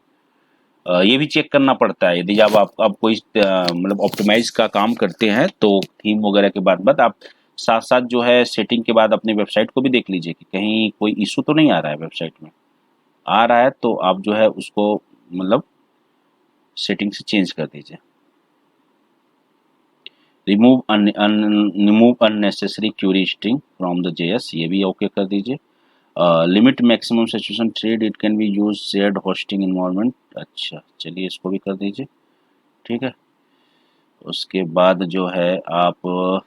ये भी चेक करना पड़ता है, यदि जब आप कोई मतलब ऑप्टिमाइज का काम करते हैं तो थीम वगैरह के बाद आप साथ साथ जो है सेटिंग के बाद अपनी वेबसाइट को भी देख लीजिए कि कहीं कोई इशू तो नहीं आ रहा है वेबसाइट में। आ रहा है तो आप जो है उसको मतलब सेटिंग से चेंज कर दीजिए। Remove unnecessary query string from the JS, ये भी ओके कर दीजिए। Limit maximum situation thread, it can be use shared hosting environment, अच्छा चलिए इसको भी कर दीजिए, ठीक है। उसके बाद जो है आप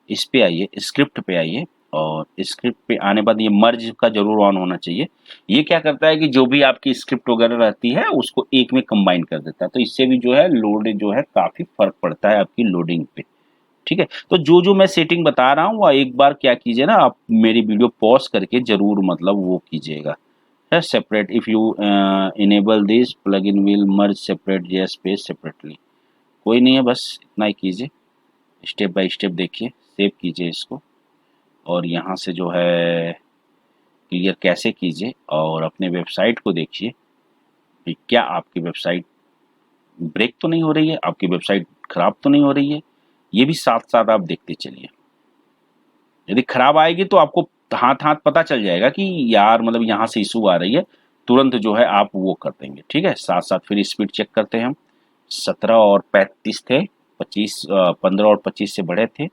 इस पे आइए, स्क्रिप्ट पे आइए, और स्क्रिप्ट पे आने बाद ये मर्ज का जरूर ऑन होना चाहिए। ये क्या करता है कि जो भी आपकी स्क्रिप्ट वगैरह रहती है उसको एक में कंबाइन कर देता है, तो इससे भी जो है लोड जो है काफी फर्क पड़ता है आपकी लोडिंग पे, ठीक है। तो जो जो मैं सेटिंग बता रहा हूँ वो एक बार क्या कीजिए ना, आप मेरी वीडियो पॉज करके जरूर मतलब वो कीजिएगा। Separate if you enable this plugin will merge separate JS page separately, कोई नहीं है, बस इतना ही कीजिए, स्टेप बाय स्टेप देखिए, सेव कीजिए इसको, और यहाँ से जो है क्लियर कैसे कीजिए, और अपने वेबसाइट को देखिए कि क्या आपकी वेबसाइट ब्रेक तो नहीं हो रही है, आपकी वेबसाइट खराब तो नहीं हो रही है, ये भी साथ साथ आप देखते चलिए। यदि खराब आएगी तो आपको हाथ हाथ पता चल जाएगा कि यार मतलब यहाँ से इशू आ रही है, तुरंत जो है आप वो कर देंगे, ठीक है। साथ साथ फिर स्पीड चेक करते हैं हम, 17 और 35 थे, 15 और 25 से बढ़े थे।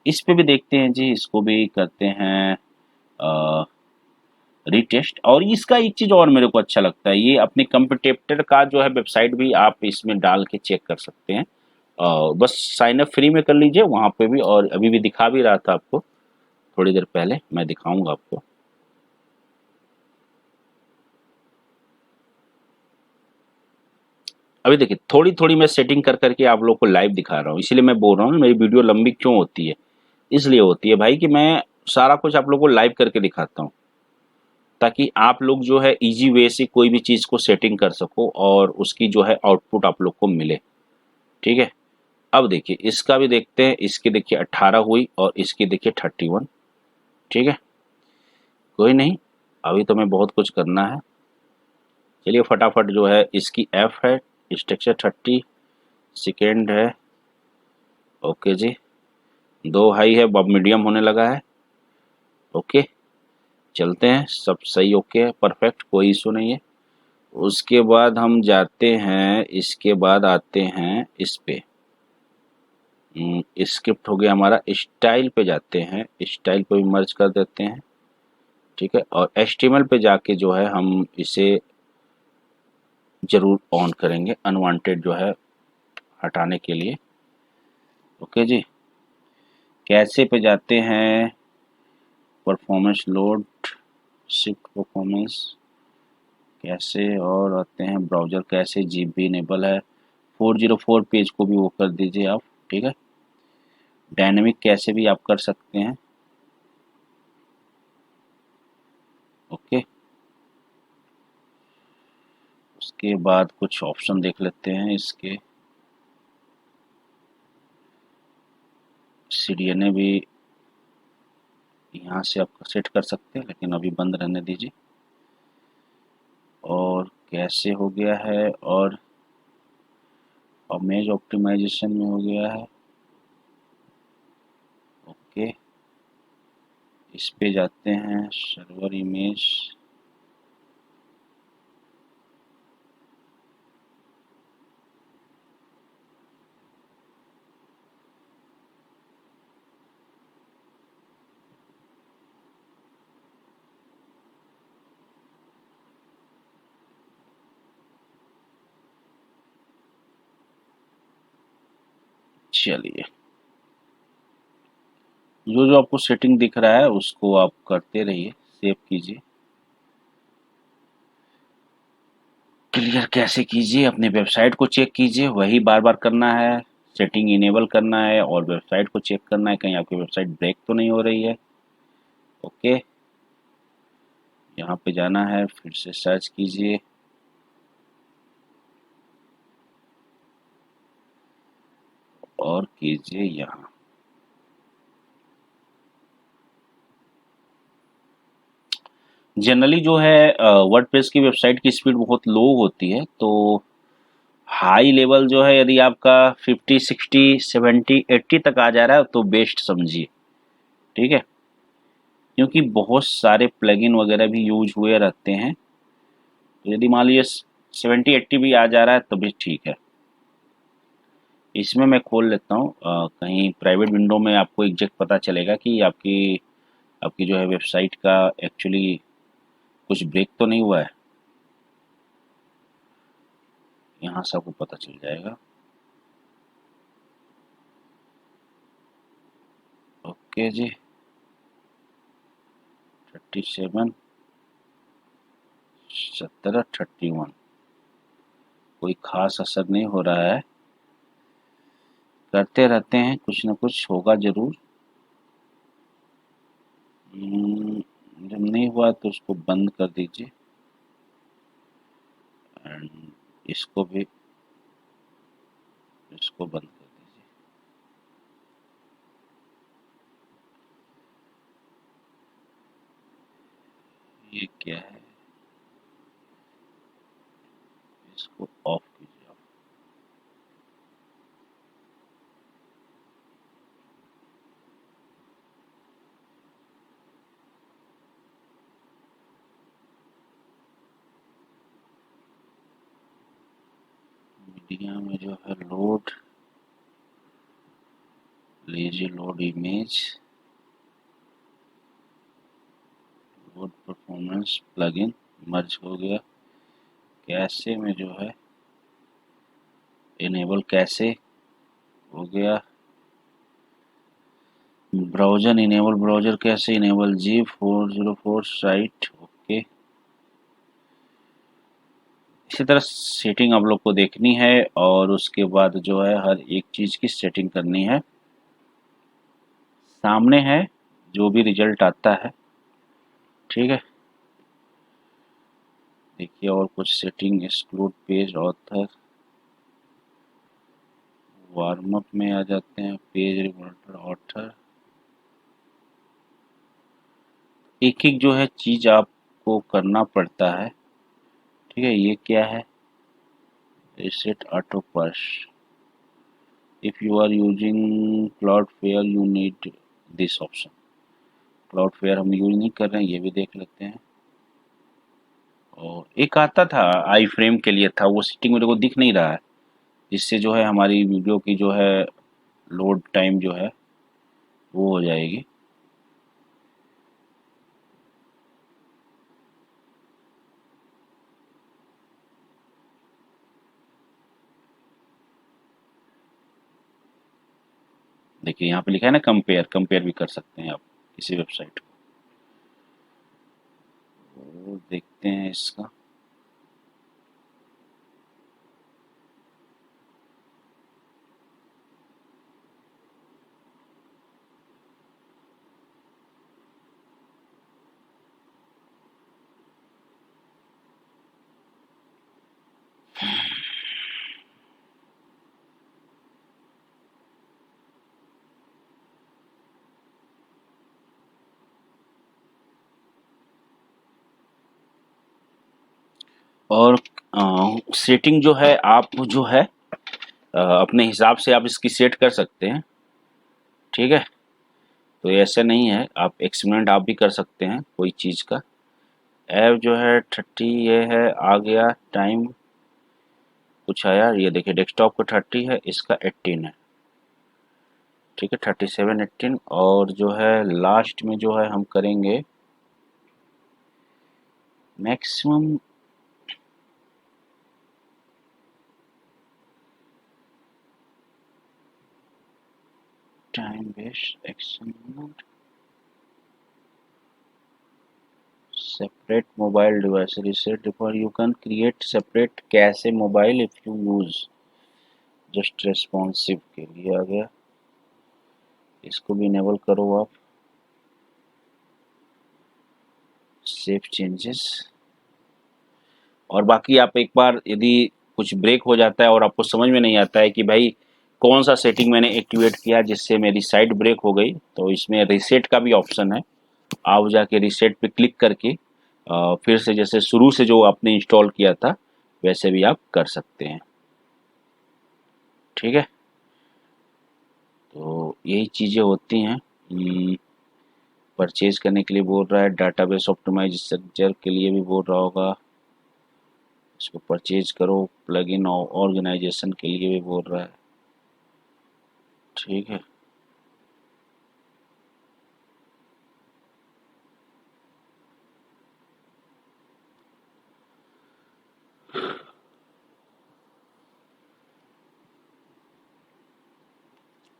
इस पे भी देखते हैं जी, इसको भी करते हैं रीटेस्ट। और इसका एक चीज और मेरे को अच्छा लगता है, ये अपने कंपटीटर का जो है वेबसाइट भी आप इसमें डाल के चेक कर सकते हैं। बस साइन अप फ्री में कर लीजिए वहां पे भी, और अभी भी दिखा भी रहा था आपको थोड़ी देर पहले, मैं दिखाऊंगा आपको। अभी देखिए थोड़ी थोड़ी मैं सेटिंग कर करके आप लोग को लाइव दिखा रहा हूँ, इसीलिए मैं बोल रहा हूँ मेरी वीडियो लंबी क्यों होती है, इसलिए होती है भाई कि मैं सारा कुछ आप लोग को लाइव करके दिखाता हूँ, ताकि आप लोग जो है इजी वे से कोई भी चीज़ को सेटिंग कर सको और उसकी जो है आउटपुट आप लोग को मिले, ठीक है। अब देखिए इसका भी देखते हैं, इसकी देखिए 18 हुई और इसकी देखिए 31, ठीक है। कोई नहीं, अभी तो मैं बहुत कुछ करना है, चलिए फटाफट जो है इसकी एफ है, स्ट्रक्चर 30 सेकेंड है, ओके जी, 2 हाई है, अब मीडियम होने लगा है, ओके। चलते हैं, सब सही ओके है, परफेक्ट, कोई इशू नहीं है। उसके बाद हम जाते हैं, इसके बाद आते हैं इस पे, स्क्रिप्ट हो गया हमारा, स्टाइल पे जाते हैं, स्टाइल पे भी मर्ज कर देते हैं, ठीक है। और एचटीएमएल पे जाके जो है हम इसे जरूर ऑन करेंगे अनवांटेड जो है हटाने के लिए, ओके जी। कैसे पे जाते हैं, परफॉर्मेंस लोड, शिफ्ट परफॉर्मेंस कैसे, और आते हैं ब्राउज़र कैसे, जीबी इनेबल है, 404 पेज को भी वो कर दीजिए आप, ठीक है। डायनेमिक कैसे भी आप कर सकते हैं, ओके। उसके बाद कुछ ऑप्शन देख लेते हैं इसके, सीडीएनए भी यहाँ से आप सेट कर सकते हैं, लेकिन अभी बंद रहने दीजिए। और कैसे हो गया है, और इमेज ऑप्टिमाइजेशन में हो गया है, ओके। इस पे जाते हैं सर्वर इमेज, चलिए जो जो आपको सेटिंग दिख रहा है उसको आप करते रहिए, सेव कीजिए। क्लियर कैसे कीजिए, अपने वेबसाइट को चेक कीजिए, वही बार बार करना है, सेटिंग इनेबल करना है और वेबसाइट को चेक करना है कहीं आपकी वेबसाइट ब्रेक तो नहीं हो रही है, ओके। यहाँ पे जाना है, फिर से सर्च कीजिए, और कीजिए यहाँ। जनरली जो है वर्डप्रेस की वेबसाइट की स्पीड बहुत लो होती है, तो हाई लेवल जो है यदि आपका 50 60 70 80 तक आ जा रहा है तो बेस्ट समझिए, ठीक है। क्योंकि बहुत सारे प्लगइन वगैरह भी यूज हुए रहते हैं, तो यदि मान लीजिए 70-80 भी आ जा रहा है तो भी ठीक है। इसमें मैं खोल लेता हूँ, कहीं प्राइवेट विंडो में आपको एग्जैक्ट पता चलेगा कि आपकी आपकी जो है वेबसाइट का एक्चुअली कुछ ब्रेक तो नहीं हुआ है। यहाँ से आपको पता चल जाएगा। ओके जी, 37 17 31 कोई खास असर नहीं हो रहा है। करते रहते हैं, कुछ ना कुछ होगा जरूर। जब नहीं हुआ तो उसको बंद कर दीजिए एंड इसको भी इसको बंद कर दीजिए। ये क्या है, इसको ऑफ कीजिए आप। मीडिया में जो है लोड लीजिए, load image, load performance plugin merge हो गया। कैसे में जो है इनेबल कैसे हो गया। ब्राउजर इनेबल, ब्राउजर कैसे इनेबल जी 404 साइट। ओके, इसी तरह सेटिंग आप लोग को देखनी है और उसके बाद जो है हर एक चीज़ की सेटिंग करनी है। सामने है जो भी रिजल्ट आता है, ठीक है। देखिए और कुछ setting, exclude page author, warm up में आ जाते हैं, पेज रिवॉल्टर ऑथर। एक एक जो है चीज़ आपको करना पड़ता है, ठीक है। ये क्या है, reset auto parse। if you are using Cloudflare you need this option। Cloudflare हम यूज नहीं कर रहे हैं, ये भी देख लेते हैं। और एक आता था आई फ्रेम के लिए था, वो सेटिंग मेरे को दिख नहीं रहा है, जिससे जो है हमारी वीडियो की जो है लोड टाइम जो है वो हो जाएगी। देखिए यहाँ पे लिखा है ना कंपेयर, कंपेयर भी कर सकते हैं आप किसी वेबसाइट को। देखते हैं इसका। और सेटिंग जो है आप जो है अपने हिसाब से आप इसकी सेट कर सकते हैं, ठीक है। तो ऐसा नहीं है, आप एक्सपेरिमेंट आप भी कर सकते हैं कोई चीज़ का। ऐप जो है 30 ये है, आ गया टाइम कुछ आया, ये देखिए डेस्कटॉप का 30 है, इसका 18 है, ठीक है। 37 18 और जो है लास्ट में जो है हम करेंगे maximum. Time based action mode, separate mobile device reset before you can create separate कैसे mobile if you use just responsive के लिए आ गया। इसको भी इनेबल करो आप, सेव चेंजेस। और बाकी आप एक बार यदि कुछ ब्रेक हो जाता है और आपको समझ में नहीं आता है कि भाई कौन सा सेटिंग मैंने एक्टिवेट किया जिससे मेरी साइट ब्रेक हो गई, तो इसमें रीसेट का भी ऑप्शन है। आप जाके रीसेट पे क्लिक करके फिर से जैसे शुरू से जो आपने इंस्टॉल किया था वैसे भी आप कर सकते हैं, ठीक है। तो यही चीज़ें होती हैं। परचेज करने के लिए बोल रहा है, डाटाबेस ऑप्टिमाइजेशन के लिए भी बोल रहा होगा। इसको परचेज करो, प्लगइन ऑर्गेनाइजेशन के लिए भी बोल रहा है। ठीक है,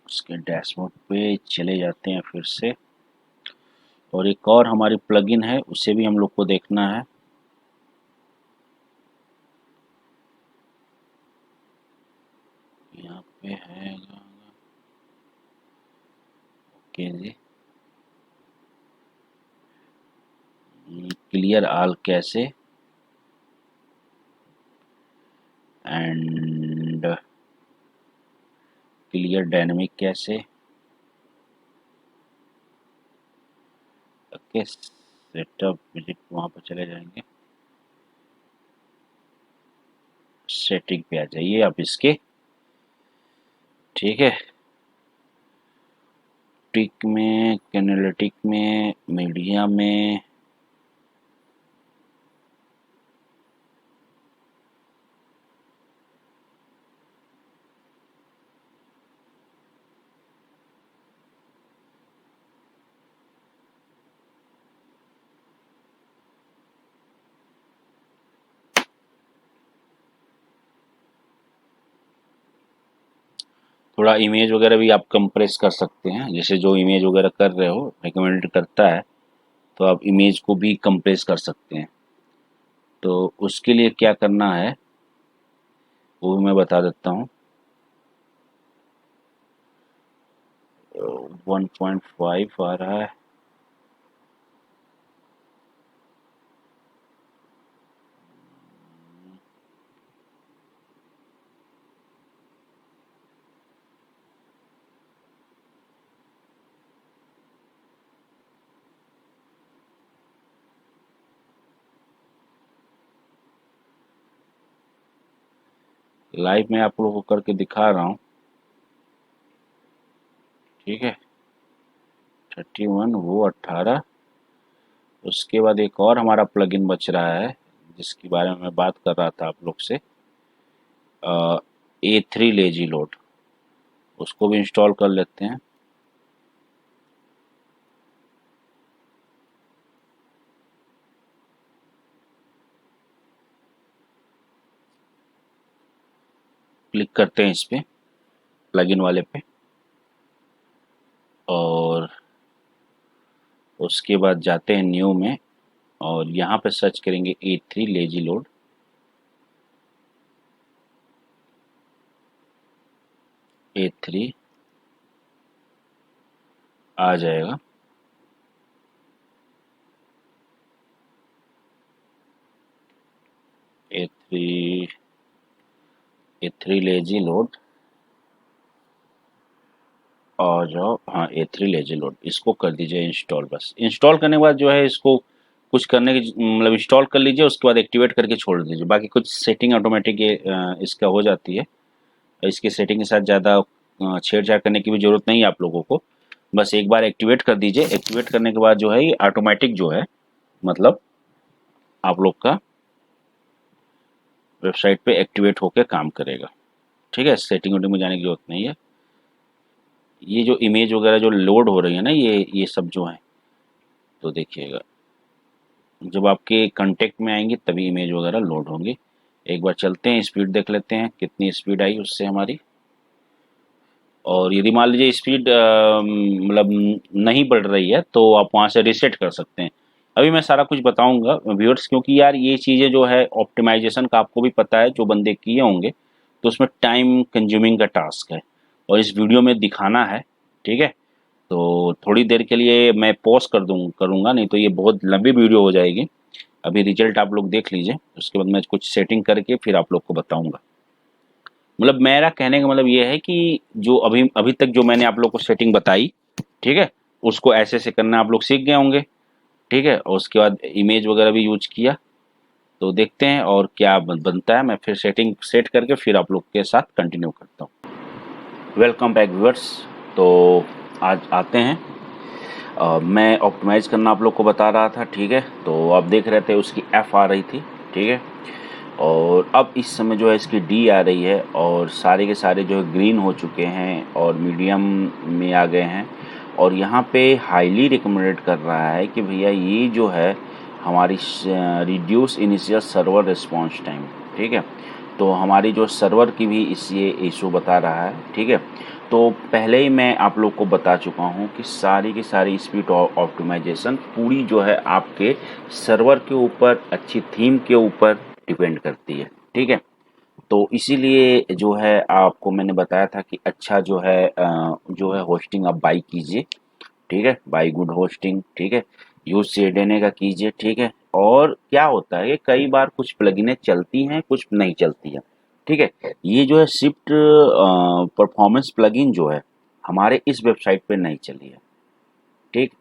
उसके डैशबोर्ड पे चले जाते हैं फिर से, और एक और हमारी प्लगइन है उसे भी हम लोग को देखना है। यहाँ पे है, ओके जी, क्लियर ऑल कैसे एंड क्लियर डायनेमिक कैसे। ओके, सेटअप विजिट, वहाँ पर चले जाएंगे, सेटिंग पे आ जाइए आप इसके। ठीक है, टिक में, कैनालिटिक में, मीडिया में, थोड़ा इमेज वगैरह भी आप कंप्रेस कर सकते हैं, जैसे जो इमेज वगैरह कर रहे हो रिकमेंड करता है तो आप इमेज को भी कंप्रेस कर सकते हैं। तो उसके लिए क्या करना है वो भी मैं बता देता हूँ। 1.5 आ रहा है, लाइव में आप लोगों को करके दिखा रहा हूँ। ठीक है, 31, वो 18। उसके बाद एक और हमारा प्लगइन बच रहा है जिसके बारे में मैं बात कर रहा था आप लोग से, A3 लेजी लोड, उसको भी इंस्टॉल कर लेते हैं। क्लिक करते हैं इस पे, प्लगइन वाले पे, और उसके बाद जाते हैं न्यू में और यहाँ पे सर्च करेंगे A3 लेजी लोड। A3 आ जाएगा। A3 लेजी लोड आ जाओ, हाँ A3 लेजी लोड, इसको कर दीजिए इंस्टॉल। बस इंस्टॉल करने के बाद जो है इसको कुछ करने की मतलब इंस्टॉल कर लीजिए, उसके बाद एक्टिवेट करके छोड़ दीजिए। बाकी कुछ सेटिंग ऑटोमेटिक इसका हो जाती है, इसकी सेटिंग के साथ ज़्यादा छेड़छाड़ करने की भी ज़रूरत नहीं है आप लोगों को। बस एक बार एक्टिवेट कर दीजिए, एक्टिवेट करने के बाद जो है ये ऑटोमेटिक जो है मतलब आप लोग का वेबसाइट पे एक्टिवेट होकर काम करेगा। ठीक है, सेटिंग वेटिंग में जाने की जरूरत नहीं है। ये जो इमेज वगैरह जो लोड हो रही है ना, ये सब जो है, तो देखिएगा जब आपके कांटेक्ट में आएंगे तभी इमेज वगैरह लोड होंगी। एक बार चलते हैं, स्पीड देख लेते हैं कितनी स्पीड आई उससे हमारी। और यदि मान लीजिए स्पीड मतलब नहीं बढ़ रही है तो आप वहाँ से रीसेट कर सकते हैं। अभी मैं सारा कुछ बताऊंगा व्यूअर्स, क्योंकि यार ये चीज़ें जो है ऑप्टिमाइजेशन का आपको भी पता है, जो बंदे किए होंगे तो उसमें टाइम कंज्यूमिंग का टास्क है और इस वीडियो में दिखाना है। ठीक है, तो थोड़ी देर के लिए मैं पॉज करूँगा, नहीं तो ये बहुत लंबी वीडियो हो जाएगी। अभी रिजल्ट आप लोग देख लीजिए, उसके बाद मैं कुछ सेटिंग करके फिर आप लोग को बताऊंगा। मतलब मेरा कहने का मतलब ये है कि जो अभी अभी तक जो मैंने आप लोग को सेटिंग बताई, ठीक है, उसको ऐसे ऐसे करना आप लोग सीख गए होंगे। ठीक है, और उसके बाद इमेज वगैरह भी यूज किया, तो देखते हैं और क्या बनता है। मैं फिर सेटिंग सेट करके फिर आप लोग के साथ कंटिन्यू करता हूँ। Welcome back viewers. तो आज आते हैं, मैं ऑप्टिमाइज़ करना आप लोग को बता रहा था। ठीक है, तो आप देख रहे थे उसकी एफ आ रही थी। ठीक है, और अब इस समय जो है इसकी डी आ रही है और सारे के सारे जो है ग्रीन हो चुके हैं और मीडियम में आ गए हैं। और यहाँ पे हाईली रिकमेंडेड कर रहा है कि भैया ये जो है हमारी reduce initial server response time, ठीक है। तो हमारी जो सर्वर की भी इस ये इशू बता रहा है, ठीक है। तो पहले ही मैं आप लोग को बता चुका हूँ कि सारी की सारी स्पीड ऑप्टिमाइजेशन पूरी जो है आपके सर्वर के ऊपर, अच्छी थीम के ऊपर डिपेंड करती है, ठीक है। तो इसीलिए जो है आपको मैंने बताया था कि अच्छा जो है होस्टिंग आप बाई कीजिए, ठीक है, बाई गुड होस्टिंग, ठीक है। यूज सीडेने का कीजिए, ठीक है। और क्या होता है कि कई बार कुछ प्लगइनें चलती हैं, कुछ नहीं चलती हैं, ठीक है। ये जो है शिफ्ट परफॉर्मेंस प्लगइन जो है हमारे इस वेबसाइट पे नहीं चली है, ठीक।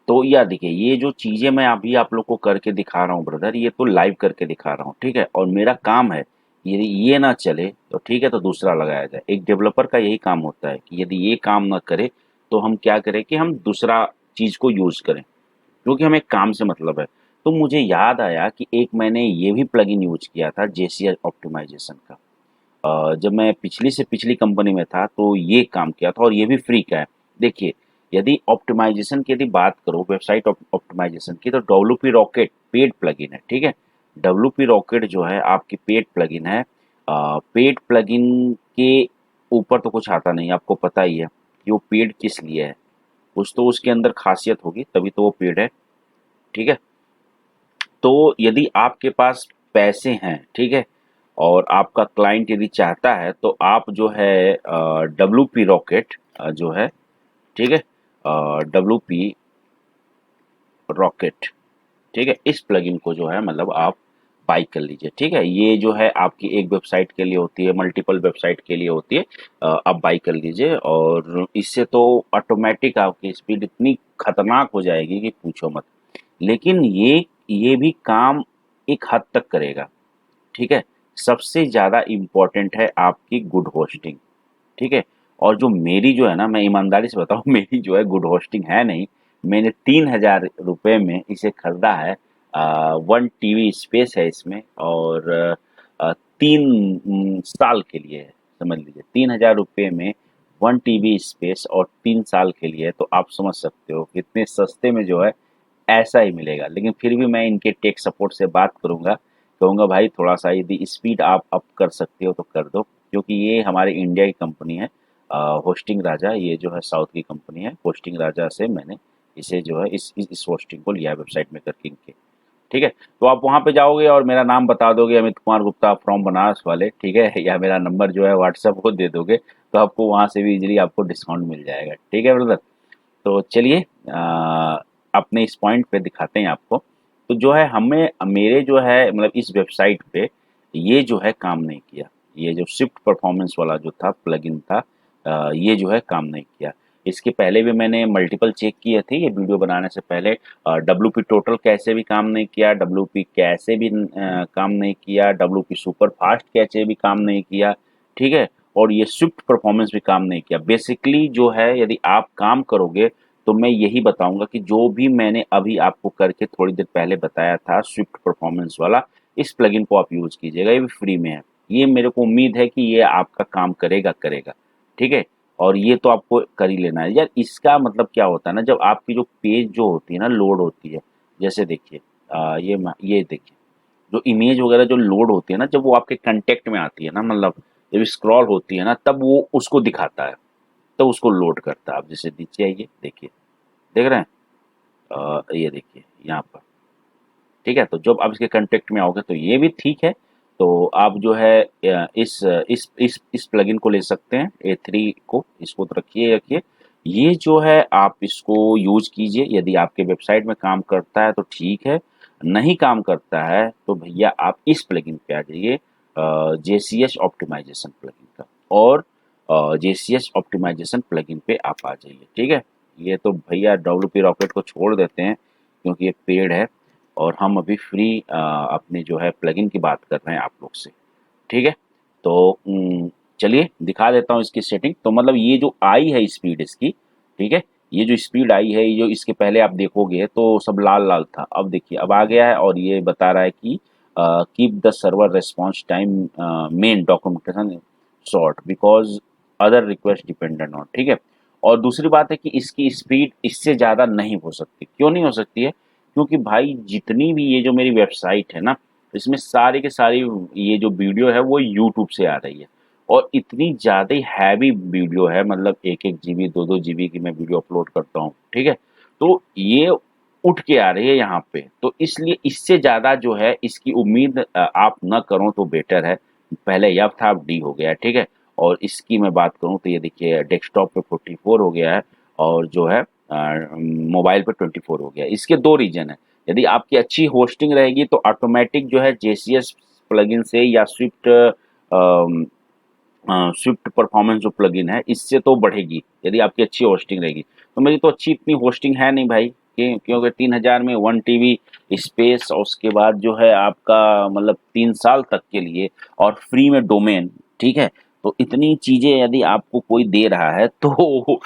तो यार देखिए, ये जो चीज़ें मैं अभी आप लोग को करके दिखा रहा हूँ ब्रदर, ये तो लाइव करके दिखा रहा हूँ, ठीक है। और मेरा काम है, यदि ये ना चले तो ठीक है, तो दूसरा लगाया जाए। एक डेवलपर का यही काम होता है कि यदि ये काम ना करे तो हम क्या करें कि हम दूसरा चीज़ को यूज़ करें, क्योंकि हमें काम से मतलब है। तो मुझे याद आया कि एक मैंने ये भी प्लगइन यूज किया था जेसीएस ऑप्टिमाइजेशन का। जब मैं पिछली से पिछली कंपनी में था तो ये काम किया था और ये भी फ्री का है। देखिए, यदि ऑप्टिमाइजेशन की यदि बात करो, वेबसाइट ऑप्टिमाइजेशन की, तो डब्ल्यूपी रॉकेट पेड प्लगइन है, ठीक है। डब्ल्यूपी रॉकेट जो है आपकी पेड प्लगइन है। पेड प्लगइन के ऊपर तो कुछ आता नहीं, आपको पता ही है कि वो पेड किस लिए है। कुछ तो उसके अंदर खासियत होगी, तभी तो वो पेड है, ठीक है। तो यदि आपके पास पैसे हैं, ठीक है, और आपका क्लाइंट यदि चाहता है तो आप जो है डब्ल्यू पी रॉकेट जो है, ठीक है, डब्ल्यू पी रॉकेट, ठीक है, इस प्लगइन को जो है मतलब आप बाई कर लीजिए, ठीक है। ये जो है आपकी एक वेबसाइट के लिए होती है, मल्टीपल वेबसाइट के लिए होती है। आप बाई कर लीजिए और इससे तो ऑटोमेटिक आपकी स्पीड इतनी खतरनाक हो जाएगी कि पूछो मत। लेकिन ये भी काम एक हद तक करेगा, ठीक है। सबसे ज़्यादा इम्पोर्टेंट है आपकी गुड होस्टिंग, ठीक है। और जो मेरी जो है ना, मैं ईमानदारी से बताऊँ मेरी जो है गुड होस्टिंग है नहीं। मैंने 3000 रुपये में इसे खरीदा है। 1 टीबी स्पेस है इसमें और 3 साल के लिए है, समझ लीजिए। 3000 रुपये में 1 टीबी स्पेस और 3 साल के लिए, तो आप समझ सकते हो कितने सस्ते में जो है ऐसा ही मिलेगा। लेकिन फिर भी मैं इनके टेक सपोर्ट से बात करूँगा, कहूँगा भाई थोड़ा-सा यदि स्पीड आप अप कर सकते हो तो कर दो, क्योंकि ये हमारे इंडिया की कंपनी है। होस्टिंग राजा ये जो है साउथ की कंपनी है। होस्टिंग राजा से मैंने इसे जो है इस होस्टिंग को लिया है वेबसाइट में करकिंग के, ठीक है। तो आप वहाँ पे जाओगे और मेरा नाम बता दोगे अमित कुमार गुप्ता फ्रॉम बनारस वाले, ठीक है, या मेरा नंबर जो है व्हाट्सएप को दे दोगे, तो आपको वहाँ से भी ईज़िली आपको डिस्काउंट मिल जाएगा, ठीक है ब्रदर। तो चलिए अपने इस पॉइंट पे दिखाते हैं आपको। तो जो है हमें मेरे जो है मतलब इस वेबसाइट पे ये जो है काम नहीं किया। ये जो शिफ्ट परफॉर्मेंस वाला जो था प्लगइन था, ये जो है काम नहीं किया। इसके पहले भी मैंने मल्टीपल चेक किए थे ये वीडियो बनाने से पहले। डब्ल्यूपी टोटल कैसे भी काम नहीं किया, डब्ल्यूपी कैसे भी काम नहीं किया, डब्ल्यूपी सुपर फास्ट कैसे भी काम नहीं किया, ठीक है। और ये स्विफ्ट परफॉर्मेंस भी काम नहीं किया। बेसिकली जो है यदि आप काम करोगे तो मैं यही बताऊंगा कि जो भी मैंने अभी आपको करके थोड़ी देर पहले बताया था स्विफ्ट परफॉर्मेंस वाला, इस प्लगइन को आप यूज़ कीजिएगा, ये भी फ्री में है। ये मेरे को उम्मीद है कि ये आपका काम करेगा करेगा, ठीक है। और ये तो आपको कर ही लेना है यार। इसका मतलब क्या होता है ना, जब आपकी जो पेज जो होती है ना लोड होती है, जैसे देखिए ये देखिए, जो इमेज वगैरह जो लोड होती है ना, जब वो आपके कंटेक्ट में आती है ना, मतलब जब स्क्रॉल होती है ना, तब वो उसको दिखाता है, तो उसको लोड करता है। आप जैसे नीचे आइए, देखिए, देख रहे हैं, ये देखिए यहाँ पर, ठीक है। तो जब आप इसके कांटेक्ट में आओगे तो ये भी ठीक है। तो आप जो है इस प्लगइन को ले सकते हैं, A3 को, इसको तो रखिए। ये जो है आप इसको यूज कीजिए। यदि आपके वेबसाइट में काम करता है तो ठीक है, नहीं काम करता है तो भैया आप इस प्लगइन पे आ जाइए, जेसीएस ऑप्टिमाइजेशन प्लगइन का, और जेसीएस ऑप्टिमाइजेशन प्लगइन पे आप आ जाइए, ठीक है। ये तो भैया डब्ल्यूपी रॉकेट को छोड़ देते हैं क्योंकि ये पेड है और हम अभी फ्री अपने जो है प्लगइन की बात कर रहे हैं आप लोग से, ठीक है। तो चलिए दिखा देता हूँ इसकी सेटिंग। तो मतलब ये जो आई है स्पीड इसकी, ठीक है, ये जो स्पीड आई है, ये जो इसके पहले आप देखोगे तो सब लाल लाल था, अब देखिए अब आ गया है और ये बता रहा है कि keep the server response time main documentation short because other request dependent on, ठीक है। और दूसरी बात है कि इसकी स्पीड इससे ज़्यादा नहीं हो सकती। क्यों नहीं हो सकती है? क्योंकि भाई जितनी भी ये जो मेरी वेबसाइट है ना, इसमें सारी के सारी ये जो वीडियो है वो यूट्यूब से आ रही है, और इतनी ज़्यादा हैवी वीडियो है, मतलब 1-1 जीबी 2-2 जीबी की मैं वीडियो अपलोड करता हूँ, ठीक है। तो ये उठ के आ रही है यहाँ पे, तो इसलिए इससे ज़्यादा जो है इसकी उम्मीद आप ना करो तो बेटर है। पहले एफ था, अब डी हो गया है, ठीक है। और इसकी मैं बात करूँ तो ये देखिए डेस्कटॉप पे 44 हो गया है, और जो है मोबाइल पे 24 हो गया है। इसके 2 रीज़न है। यदि आपकी अच्छी होस्टिंग रहेगी तो ऑटोमेटिक जो है जेसीएस प्लगइन से या स्विफ्ट परफॉर्मेंस जो प्लगइन है इससे तो बढ़ेगी, यदि आपकी अच्छी होस्टिंग रहेगी। तो मेरी तो अच्छी इतनी होस्टिंग है नहीं भाई, क्योंकि 3000 में 1 टीबी स्पेस, और उसके बाद जो है आपका मतलब 3 साल तक के लिए, और फ्री में डोमेन, ठीक है। तो इतनी चीज़ें यदि आपको कोई दे रहा है तो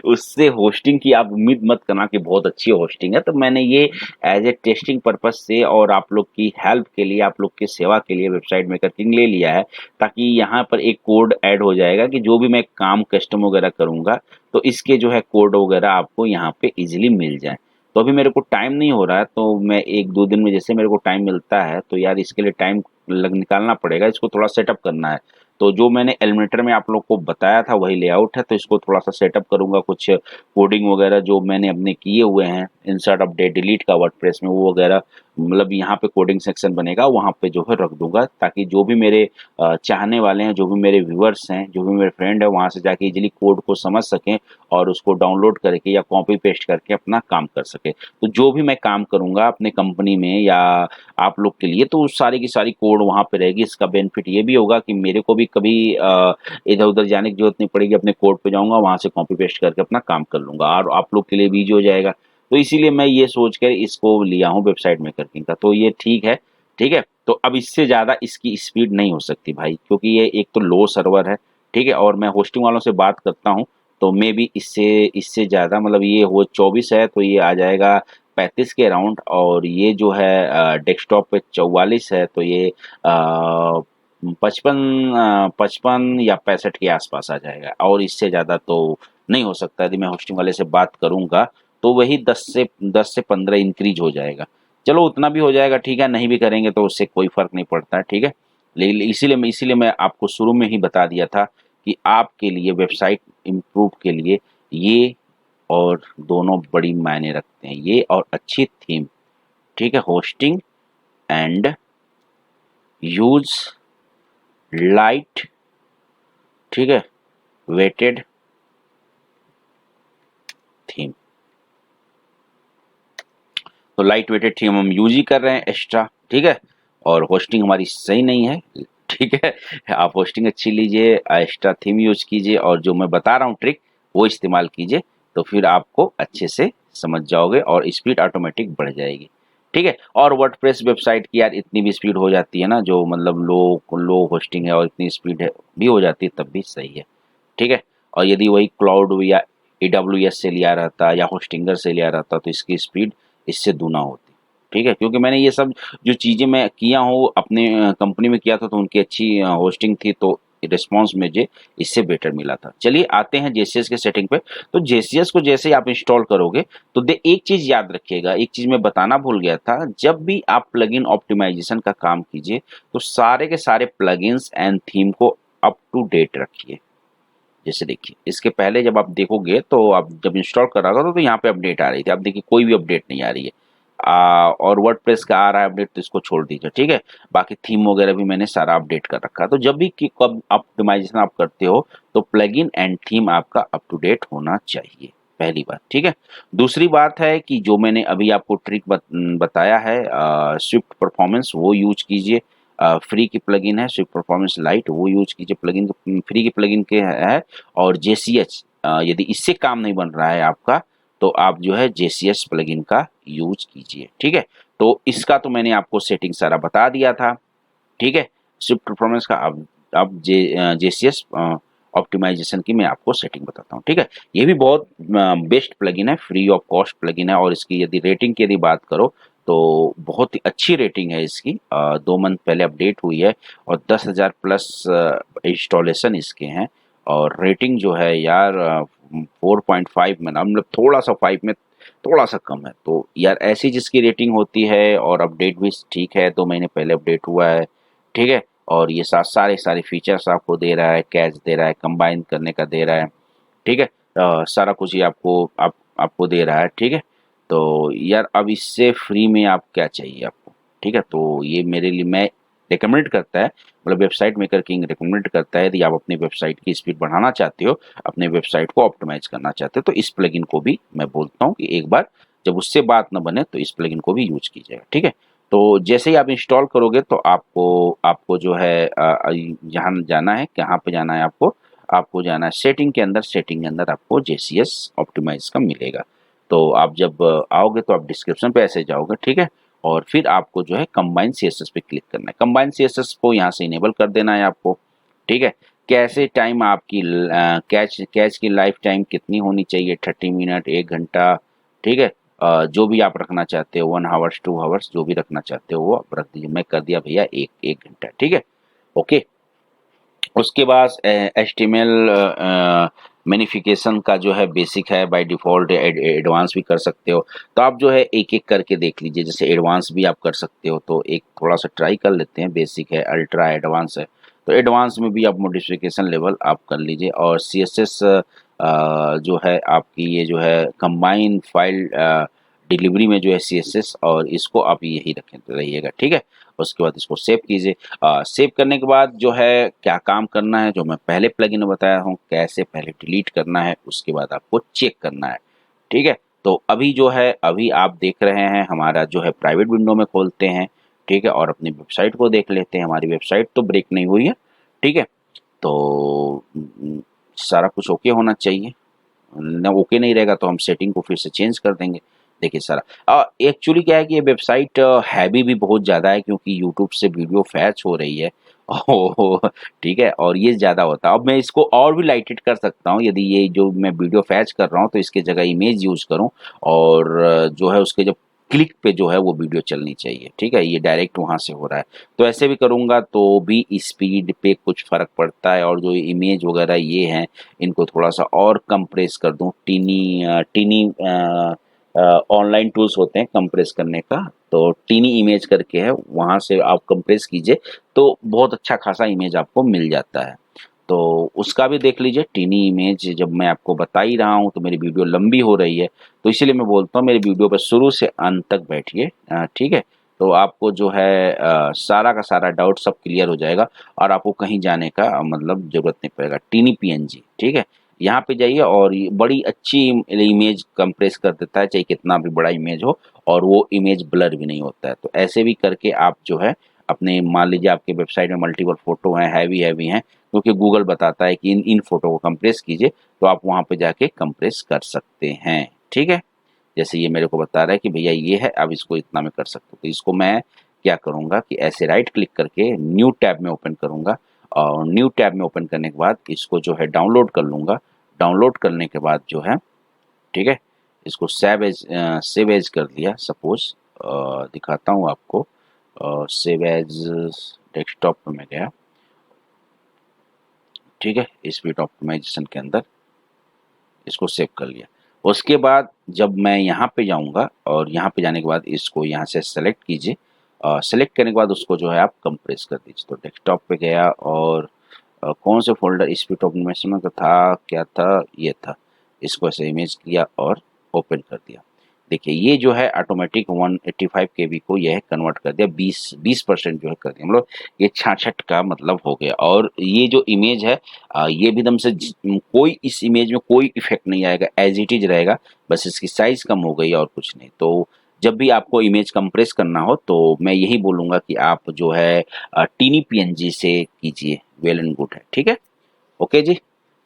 उससे होस्टिंग की आप उम्मीद मत करना कि बहुत अच्छी होस्टिंग है। तो मैंने ये एज ए टेस्टिंग पर्पस से और आप लोग की हेल्प के लिए, आप लोग की सेवा के लिए वेबसाइट मेकर किंग ले लिया है, ताकि यहाँ पर एक कोड ऐड हो जाएगा कि जो भी मैं काम कस्टम वगैरह करूँगा तो इसके जो है कोड वगैरह आपको यहाँ पे इजीली मिल जाए। तो अभी मेरे को टाइम नहीं हो रहा है, तो मैं 1-2 दिन में जैसे मेरे को टाइम मिलता है तो यार इसके लिए टाइम लग निकालना पड़ेगा, इसको थोड़ा सेटअप करना है। तो जो मैंने एलिमेंटर में आप लोग को बताया था वही लेआउट है, तो इसको थोड़ा सा सेटअप करूँगा, कुछ कोडिंग वगैरह जो मैंने अपने किए हुए हैं इंसर्ट अपडेट डिलीट का वर्डप्रेस में, वो वगैरह मतलब यहाँ पे कोडिंग सेक्शन बनेगा, वहाँ पे जो है रख दूंगा, ताकि जो भी मेरे चाहने वाले हैं, जो भी मेरे व्यूअर्स हैं, जो भी मेरे फ्रेंड है, वहाँ से जाके इजीली कोड को समझ सकें और उसको डाउनलोड करके या कॉपी पेस्ट करके अपना काम कर सके। तो जो भी मैं काम करूँगा अपने कंपनी में या आप लोग के लिए, तो उस सारी की सारी कोड वहाँ पे रहेगी। इसका बेनिफिट ये भी होगा कि मेरे को भी कभी इधर उधर जाने की जरूरत नहीं पड़ेगी, अपने कोड पे जाऊँगा, वहाँ से कॉपी पेस्ट करके अपना काम कर लूँगा, और आप लोग के लिए भी ईज़ी हो जाएगा। तो इसीलिए मैं ये सोच कर इसको लिया हूँ वेबसाइट मेकर किंग का। तो ये ठीक है, ठीक है। तो अब इससे ज़्यादा इसकी स्पीड नहीं हो सकती भाई, क्योंकि ये एक तो लो सर्वर है, ठीक है, और मैं होस्टिंग वालों से बात करता हूँ, तो मे बी इससे इससे ज़्यादा, मतलब ये वो 24 है तो ये आ जाएगा 35 के अराउंड, और ये जो है डेस्कटॉप पे 44 है तो ये 55 या 65 के आसपास आ जाएगा, और इससे ज़्यादा तो नहीं हो सकता। यदि मैं होस्टिंग वाले से बात करूँगा तो वही 10 से 15 इंक्रीज हो जाएगा। चलो उतना भी हो जाएगा, ठीक है, नहीं भी करेंगे तो उससे कोई फ़र्क नहीं पड़ता है, ठीक है। लेकिन इसीलिए मैं आपको शुरू में ही बता दिया था कि आपके लिए वेबसाइट इम्प्रूव के लिए ये और दोनों बड़ी मायने रखते हैं, ये और अच्छी थीम, ठीक है। होस्टिंग एंड यूज़ लाइट, ठीक है, वेटेड थीम। तो लाइट वेटेड थीम हम यूज ही कर रहे हैं एक्स्ट्रा, ठीक है, और होस्टिंग हमारी सही नहीं है, ठीक है। आप होस्टिंग अच्छी लीजिए, एक्स्ट्रा थीम यूज कीजिए, और जो मैं बता रहा हूँ ट्रिक वो इस्तेमाल कीजिए, तो फिर आपको अच्छे से समझ जाओगे और स्पीड ऑटोमेटिक बढ़ जाएगी, ठीक है। और वर्डप्रेस वेबसाइट की यार इतनी भी स्पीड हो जाती है ना, जो मतलब लो लो होस्टिंग है और इतनी स्पीड है भी हो जाती है, तब भी सही है, ठीक है। और यदि वही क्लाउड या AWS से लिया रहता या होस्टिंगर से लिया रहता तो इसकी स्पीड इससे दूना होती, ठीक है। क्योंकि मैंने ये सब जो चीज़ें मैं किया हूँ अपने कंपनी में किया था, तो उनकी अच्छी होस्टिंग थी, तो रिस्पॉन्स मुझे इससे बेटर मिला था। चलिए आते हैं जेसीएस के सेटिंग पे। तो जेसीएस को जैसे ही आप इंस्टॉल करोगे तो एक चीज़ याद रखिएगा, एक चीज़ मैं बताना भूल गया था, जब भी आप प्लगइन ऑप्टिमाइजेशन का काम कीजिए तो सारे के सारे प्लगइन्स एंड थीम को अप टू डेट रखिए। जैसे देखिए इसके पहले जब आप देखोगे तो आप जब इंस्टॉल कर रहा था तो यहाँ पे अपडेट आ रही थी, अब देखिए कोई भी अपडेट नहीं आ रही है। और वर्डप्रेस का आ रहा है अपडेट, तो इसको छोड़ दीजिए, ठीक है। बाकी थीम वगैरह भी मैंने सारा अपडेट कर रखा है। तो जब भी कब ऑप्टिमाइजेशन आप करते हो तो प्लगइन एंड थीम आपका अप टू डेट होना चाहिए, पहली बात, ठीक है। दूसरी बात है कि जो मैंने अभी आपको ट्रिक बताया है स्विफ्ट परफॉर्मेंस, वो यूज कीजिए। फ्री की प्लगइन है स्विफ्ट परफॉर्मेंस लाइट, वो यूज कीजिए। प्लगइन तो फ्री की प्लगइन के है। और जेसीएच यदि इससे काम नहीं बन रहा है आपका तो आप जो है जेसीएस प्लगइन का यूज कीजिए, ठीक है। तो इसका तो मैंने आपको सेटिंग सारा बता दिया था, ठीक है। स्विफ्ट परफॉर्मेंस का अब जेसीएस ऑप्टिमाइजेशन की मैं आपको सेटिंग बताता हूँ, ठीक है। ये भी बहुत बेस्ट प्लगइन है, फ्री ऑफ कॉस्ट प्लगइन है, और इसकी यदि रेटिंग की यदि बात करो तो बहुत ही अच्छी रेटिंग है इसकी, 2 मंथ पहले अपडेट हुई है और 10,000 प्लस इंस्टॉलेशन इसके हैं। और रेटिंग जो है यार 4.5 में ना, मतलब थोड़ा सा 5 में थोड़ा सा कम है। तो यार ऐसी जिसकी रेटिंग होती है और अपडेट भी ठीक है, 2 महीने पहले अपडेट हुआ है, ठीक है, और ये सारे सारे फीचर्स आपको दे रहा है, कैश दे रहा है, कंबाइन करने का दे रहा है, ठीक है, सारा कुछ ही आपको दे रहा है, ठीक है। तो यार अब इससे फ्री में आप क्या चाहिए आपको, ठीक है। तो ये मेरे लिए मैं रिकमेंड करता है, मतलब वेबसाइट मेकर किंग रिकमेंड करता है, यदि आप अपनी वेबसाइट की स्पीड बढ़ाना चाहते हो, अपने वेबसाइट को ऑप्टिमाइज करना चाहते हो, तो इस प्लगइन को भी मैं बोलता हूँ कि एक बार जब उससे बात न बने तो इस प्लगइन को भी यूज कीजिएगा, ठीक है। तो जैसे ही आप इंस्टॉल करोगे तो आपको आपको जो है जहाँ जाना है, कहाँ पे जाना है आपको जाना है सेटिंग के अंदर, सेटिंग के अंदर आपको JCS ऑप्टिमाइज का मिलेगा। तो आप जब आओगे तो आप डिस्क्रिप्शन पे ऐसे जाओगे, ठीक है, और फिर आपको जो है कंबाइन CSS पे क्लिक करना है। कंबाइन CSS को यहाँ से इनेबल कर देना है आपको, ठीक है। कैसे टाइम आपकी कैच कैच की लाइफ टाइम कितनी होनी चाहिए, 30 मिनट, 1 घंटा, ठीक है। जो भी आप रखना चाहते हो, 1 आवर्स 2 आवर्स जो भी रखना चाहते हो वो आप रख दीजिए। मैं कर दिया भैया एक एक घंटा, ठीक है, ओके। उसके बाद HTML मैनिफिकेशन का जो है बेसिक है, बाय डिफ़ॉल्ट एडवांस भी कर सकते हो। तो आप जो है एक-एक करके देख लीजिए, जैसे एडवांस भी आप कर सकते हो, तो एक थोड़ा-सा ट्राई कर लेते हैं। बेसिक है, अल्ट्रा, एडवांस है, तो एडवांस में भी आप मॉडिफिकेशन लेवल आप कर लीजिए। और CSS जो है आपकी ये जो है कंबाइन फाइल डिलीवरी में जो है CSS, और इसको आप यही रखें रहिएगा, ठीक है। उसके बाद इसको सेव कीजिए। सेव करने के बाद जो है क्या काम करना है, जो मैं पहले प्लगइन में बताया हूँ, कैसे पहले डिलीट करना है, उसके बाद आपको चेक करना है, ठीक है। तो अभी जो है अभी आप देख रहे हैं, हमारा जो है प्राइवेट विंडो में खोलते हैं, ठीक है, और अपनी वेबसाइट को देख लेते हैं। हमारी वेबसाइट तो ब्रेक नहीं हुई है, ठीक है। तो सारा कुछ ओके होना चाहिए, ना ओके नहीं रहेगा तो हम सेटिंग को फिर से चेंज कर देंगे। देखिए सारा एक्चुअली क्या है कि ये वेबसाइट हैवी भी बहुत ज़्यादा है, क्योंकि यूट्यूब से वीडियो फैच हो रही है ओह, ठीक है, और ये ज़्यादा होता है। अब मैं इसको और भी लाइटेड कर सकता हूँ, यदि ये जो मैं वीडियो फैच कर रहा हूँ तो इसके जगह इमेज यूज़ करूँ, और जो है उसके जब क्लिक पे जो है वो वीडियो चलनी चाहिए, ठीक है, ये डायरेक्ट वहाँ से हो रहा है। तो ऐसे भी करूँगा तो भी स्पीड पे कुछ फ़र्क पड़ता है, और जो इमेज वगैरह ये हैं, इनको थोड़ा-सा और कंप्रेस कर दूँ। टीनी ऑनलाइन टूल्स होते हैं कंप्रेस करने का, तो टीनी इमेज करके है, वहाँ से आप कंप्रेस कीजिए तो बहुत अच्छा खासा इमेज आपको मिल जाता है। तो उसका भी देख लीजिए टीनी इमेज। जब मैं आपको बता ही रहा हूँ तो मेरी वीडियो लंबी हो रही है, तो इसीलिए मैं बोलता हूँ मेरी वीडियो पर शुरू से अंत तक बैठिए, ठीक है। तो आपको जो है सारा का सारा डाउट सब क्लियर हो जाएगा, और आपको कहीं जाने का मतलब ज़रूरत नहीं पड़ेगा। टीनी PNG, ठीक है, यहाँ पे जाइए, और ये बड़ी अच्छी इमेज कंप्रेस कर देता है, चाहे कितना भी बड़ा इमेज हो, और वो इमेज ब्लर भी नहीं होता है। तो ऐसे भी करके आप जो है अपने, मान लीजिए आपके वेबसाइट में मल्टीपल फ़ोटो हैं, हैवी हैवी हैं, क्योंकि गूगल बताता है कि इन इन फ़ोटो को कंप्रेस कीजिए, तो आप वहाँ पे जाके कंप्रेस कर सकते हैं, ठीक है। जैसे ये मेरे को बता रहा है कि भैया ये है, अब इसको इतना में कर सकते हो, तो इसको मैं क्या करूँगा कि ऐसे राइट क्लिक करके न्यू टैब में ओपन करूँगा, और न्यू टैब में ओपन करने के बाद इसको जो है डाउनलोड कर लूँगा। डाउनलोड करने के बाद जो है, ठीक है, इसको सेव एज कर लिया सपोज़, दिखाता हूँ आपको। सेव एज डेस्कटॉप पे मैं गया, ठीक है, स्पीड ऑप्टिमाइजेशन के अंदर इसको सेव कर लिया। उसके बाद जब मैं यहाँ पे जाऊँगा, और यहाँ पे जाने के बाद इसको यहाँ से सेलेक्ट कीजिए, सेलेक्ट करने के बाद उसको जो है आप कंप्रेस कर दीजिए। तो डेस्कटॉप पे गया, और कौन से फ़ोल्डर स्पीड ऑप्टिमाइजेशन का था, क्या था, ये था। इसको ऐसे इमेज किया और ओपन कर दिया। देखिए ये जो है ऑटोमेटिक 185 केबी को यह कन्वर्ट कर दिया, 20% जो है कर दिया, मतलब ये 66 का मतलब हो गया। और ये जो इमेज है ये भी एकदम से कोई इस इमेज में कोई इफेक्ट नहीं आएगा, एज इट इज रहेगा, बस इसकी साइज कम हो गई और कुछ नहीं। तो जब भी आपको इमेज कंप्रेस करना हो तो मैं यही बोलूँगा कि आप जो है टीनी PNG से कीजिए, वेल एंड गुड है, ठीक है, ओके जी।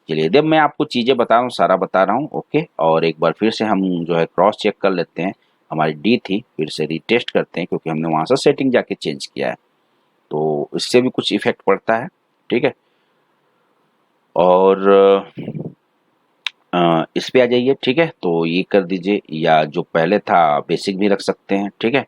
चलिए जब मैं आपको चीज़ें बता रहा हूँ, सारा बता रहा हूँ, ओके। और एक बार फिर से हम जो है क्रॉस चेक कर लेते हैं, हमारी डी थी, फिर से रीटेस्ट करते हैं, क्योंकि हमने वहाँ से सेटिंग जाके चेंज किया है, तो इससे भी कुछ इफेक्ट पड़ता है, ठीक है। और इस पे आ जाइए, ठीक है, तो ये कर दीजिए, या जो पहले था बेसिक भी रख सकते हैं, ठीक है।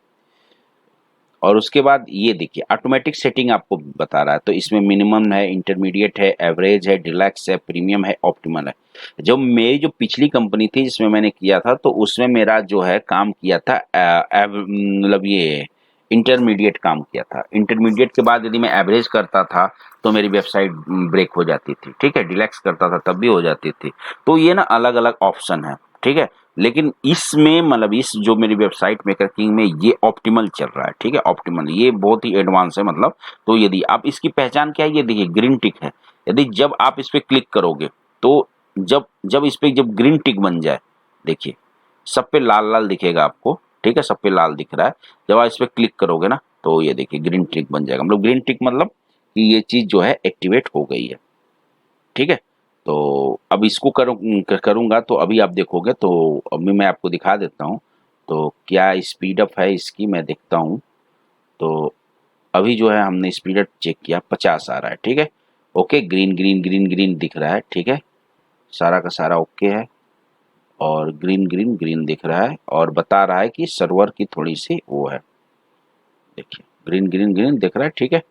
और उसके बाद ये देखिए ऑटोमेटिक सेटिंग आपको बता रहा है, तो इसमें मिनिमम है, इंटरमीडिएट है, एवरेज है, डिलक्स है, प्रीमियम है, ऑप्टिमल है। जब मेरी जो पिछली कंपनी थी जिसमें मैंने किया था, तो उसमें मेरा जो है काम किया था मतलब ये इंटरमीडिएट काम किया था। इंटरमीडिएट के बाद यदि मैं एवरेज करता था तो मेरी वेबसाइट ब्रेक हो जाती थी, ठीक है। डिलक्स करता था तब भी हो जाती थी। तो ये ना अलग अलग ऑप्शन है, ठीक है। लेकिन इसमें मतलब इस जो मेरी वेबसाइट मेकर किंग में ये ऑप्टिमल चल रहा है, ठीक है। ऑप्टिमल ये बहुत ही एडवांस है मतलब। तो यदि आप इसकी पहचान क्या है, ये देखिए ग्रीन टिक है। यदि जब आप इस पे क्लिक करोगे तो जब जब इस पे जब ग्रीन टिक बन जाए, देखिए सब पे लाल लाल दिखेगा आपको, ठीक है। सब पे लाल दिख रहा है। जब आप इस पे क्लिक करोगे ना तो ये देखिए ग्रीन टिक बन जाएगा। मतलब ग्रीन टिक मतलब कि ये चीज जो है एक्टिवेट हो गई है, ठीक है। तो अब इसको करूंगा तो अभी आप देखोगे तो अभी मैं आपको दिखा देता हूँ। तो क्या स्पीड अप है इसकी मैं देखता हूँ। तो अभी जो है हमने स्पीड अप चेक किया, 50 आ रहा है, ठीक है। Okay, green green green green दिख रहा है, ठीक है। सारा का सारा ओके है और ग्रीन ग्रीन ग्रीन दिख रहा है और बता रहा है कि सर्वर की थोड़ी सी वो है, देखिए ग्रीन ग्रीन ग्रीन दिख रहा है, ठीक है।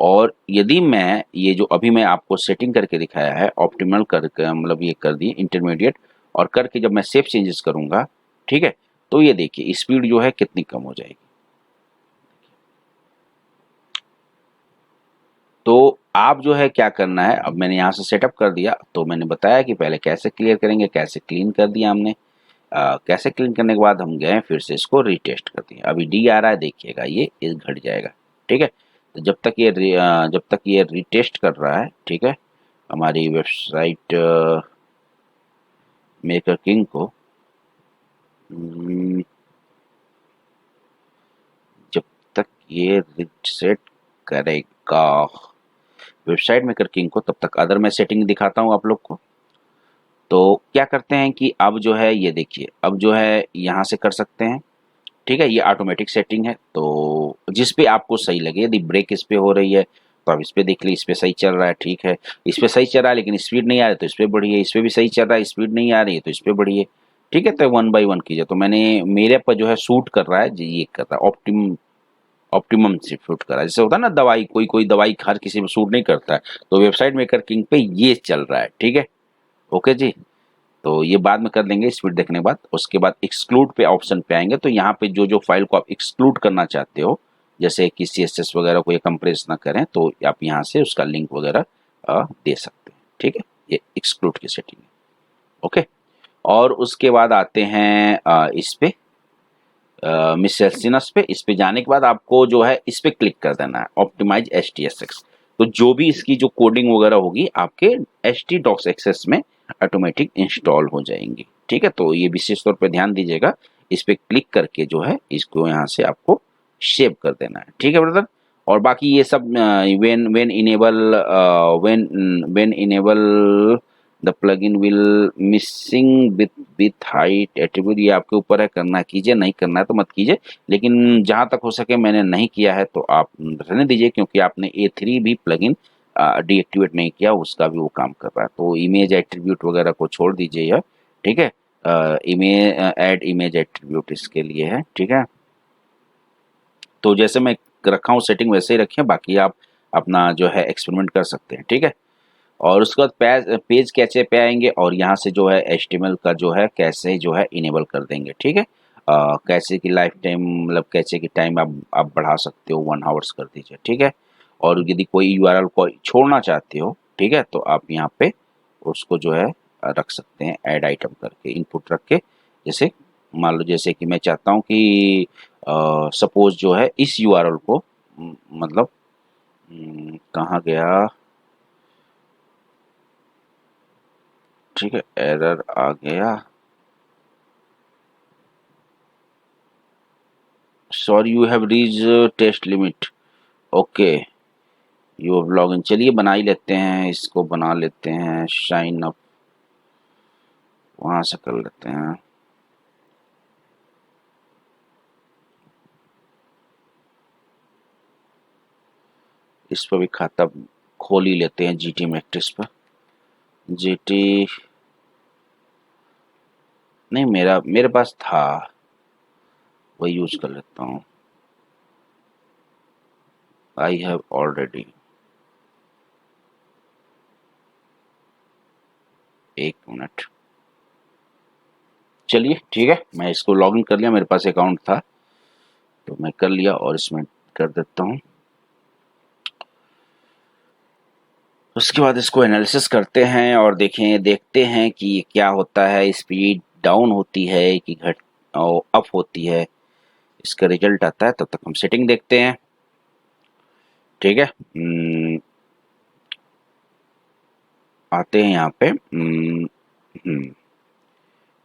और यदि मैं ये जो अभी मैं आपको सेटिंग करके दिखाया है ऑप्टिमल करके, मतलब ये कर दिए इंटरमीडिएट और करके जब मैं सेव चेंजेस करूंगा, ठीक है, तो ये देखिए स्पीड जो है कितनी कम हो जाएगी। तो आप जो है क्या करना है, अब मैंने यहाँ से सेटअप कर दिया तो मैंने बताया कि पहले कैसे क्लियर करेंगे, कैसे क्लीन कर दिया हमने। कैसे क्लीन करने के बाद हम गए फिर से इसको रीटेस्ट कर दिए। अभी डी आ रहा है, देखिएगा ये घट जाएगा, ठीक है। तो जब तक ये रीटेस्ट कर रहा है, ठीक है, हमारी वेबसाइट मेकर किंग को जब तक ये रीसेट करेगा वेबसाइट मेकर किंग को, तब तक अदर मैं सेटिंग दिखाता हूँ आप लोग को। तो क्या करते हैं कि अब जो है ये देखिए, अब जो है यहाँ से कर सकते हैं, ठीक है। ये ऑटोमेटिक सेटिंग है, तो जिस पे आपको सही लगे। यदि ब्रेक इस पे हो रही है तो आप इस पे देख लीजिए, इस पे सही चल रहा है, ठीक है। इस पे सही चल रहा है लेकिन स्पीड नहीं आ रही तो इस पे बढ़िए, इस पे भी सही चल रहा है स्पीड नहीं आ रही है तो इस पे बढ़िए, ठीक है। तो वन बाई वन कीजिए। तो मैंने मेरे पर जो है सूट कर रहा है जी, ये कर रहा है ऑप्टिमम से शूट करा। जैसे होता है ना दवाई, कोई कोई दवाई हर किसी में सूट नहीं करता है, तो वेबसाइट मेकर किंग पे ये चल रहा है, ठीक है। ओके जी। तो ये बाद में कर लेंगे स्पीड देखने के बाद। उसके बाद एक्सक्लूड पे ऑप्शन पे आएंगे, तो यहाँ पे जो जो फाइल को आप एक्सक्लूड करना चाहते हो, जैसे कि CSS वगैरह को ये कंप्रेस ना करें, तो आप यहाँ से उसका लिंक वगैरह दे सकते हैं, ठीक है। ये एक्सक्लूड की सेटिंग है, ओके। और उसके बाद आते हैं इस पे मिसेल्सिनस पे। इस पे जाने के बाद आपको जो है इस पे क्लिक कर देना है, ऑप्टिमाइज HTSX। तो जो भी इसकी जो कोडिंग वगैरह होगी आपके htdocsxs में ऑटोमेटिक इंस्टॉल हो जाएंगी, ठीक है। तो ये विशेष तौर पे ध्यान दीजिएगा, इस पे क्लिक करके जो है इसको यहाँ से आपको सेव कर देना है, ठीक है ब्रदर। और बाकी ये सब when enable the plugin will missing with height attribute, ये आपके ऊपर है, करना कीजिए, नहीं करना है तो मत कीजिए। लेकिन जहां तक हो सके मैंने नहीं किया है तो आप रहने दीजिए, क्योंकि आपने A3 भी प्लगइन डीएक्टिवेट नहीं किया, उसका भी वो काम कर रहा है। तो इमेज एट्रीब्यूट वगैरह को छोड़ दीजिए यह, ठीक है। इमेज ऐड इमेज एट्रीब्यूट इसके लिए है, ठीक है। तो जैसे मैं रखा हूँ सेटिंग वैसे ही रखें, बाकी आप अपना जो है एक्सपेरिमेंट कर सकते हैं, ठीक है। और उसके बाद पेज कैचे पे आएंगे और यहाँ से जो है HTML का जो है कैसे जो है इनेबल कर देंगे, ठीक है। कैसे की लाइफ टाइम, मतलब कैसे की टाइम आप बढ़ा सकते हो, 1 आवर्स कर दीजिए, ठीक है। और यदि कोई URL को छोड़ना चाहते हो, ठीक है, तो आप यहाँ पे उसको जो है रख सकते हैं ऐड आइटम करके, इनपुट रख के। जैसे मान लो जैसे कि मैं चाहता हूँ कि सपोज जो है इस URL को मतलब कहाँ गया, ठीक है, एरर आ गया, sorry you have reach test limit, okay you have log in. चलिए बना ही लेते हैं, इसको बना लेते हैं, शाइन अप वहां से कर लेते हैं। इस पर भी खाता खोल ही लेते हैं, GT मैट्रिक्स पर। GT नहीं, मेरे पास था, वही यूज कर लेता हूँ। आई हैव ऑलरेडी, एक मिनट, चलिए ठीक है, मैं इसको लॉगिन कर लिया, मेरे पास अकाउंट था तो मैं कर लिया और इसमें कर देता हूँ। उसके बाद इसको एनालिसिस करते हैं और देखते हैं कि क्या होता है, स्पीड डाउन होती है कि घट अप होती है, इसका रिजल्ट आता है। तब तक हम सेटिंग देखते हैं, ठीक है। आते हैं यहाँ पे,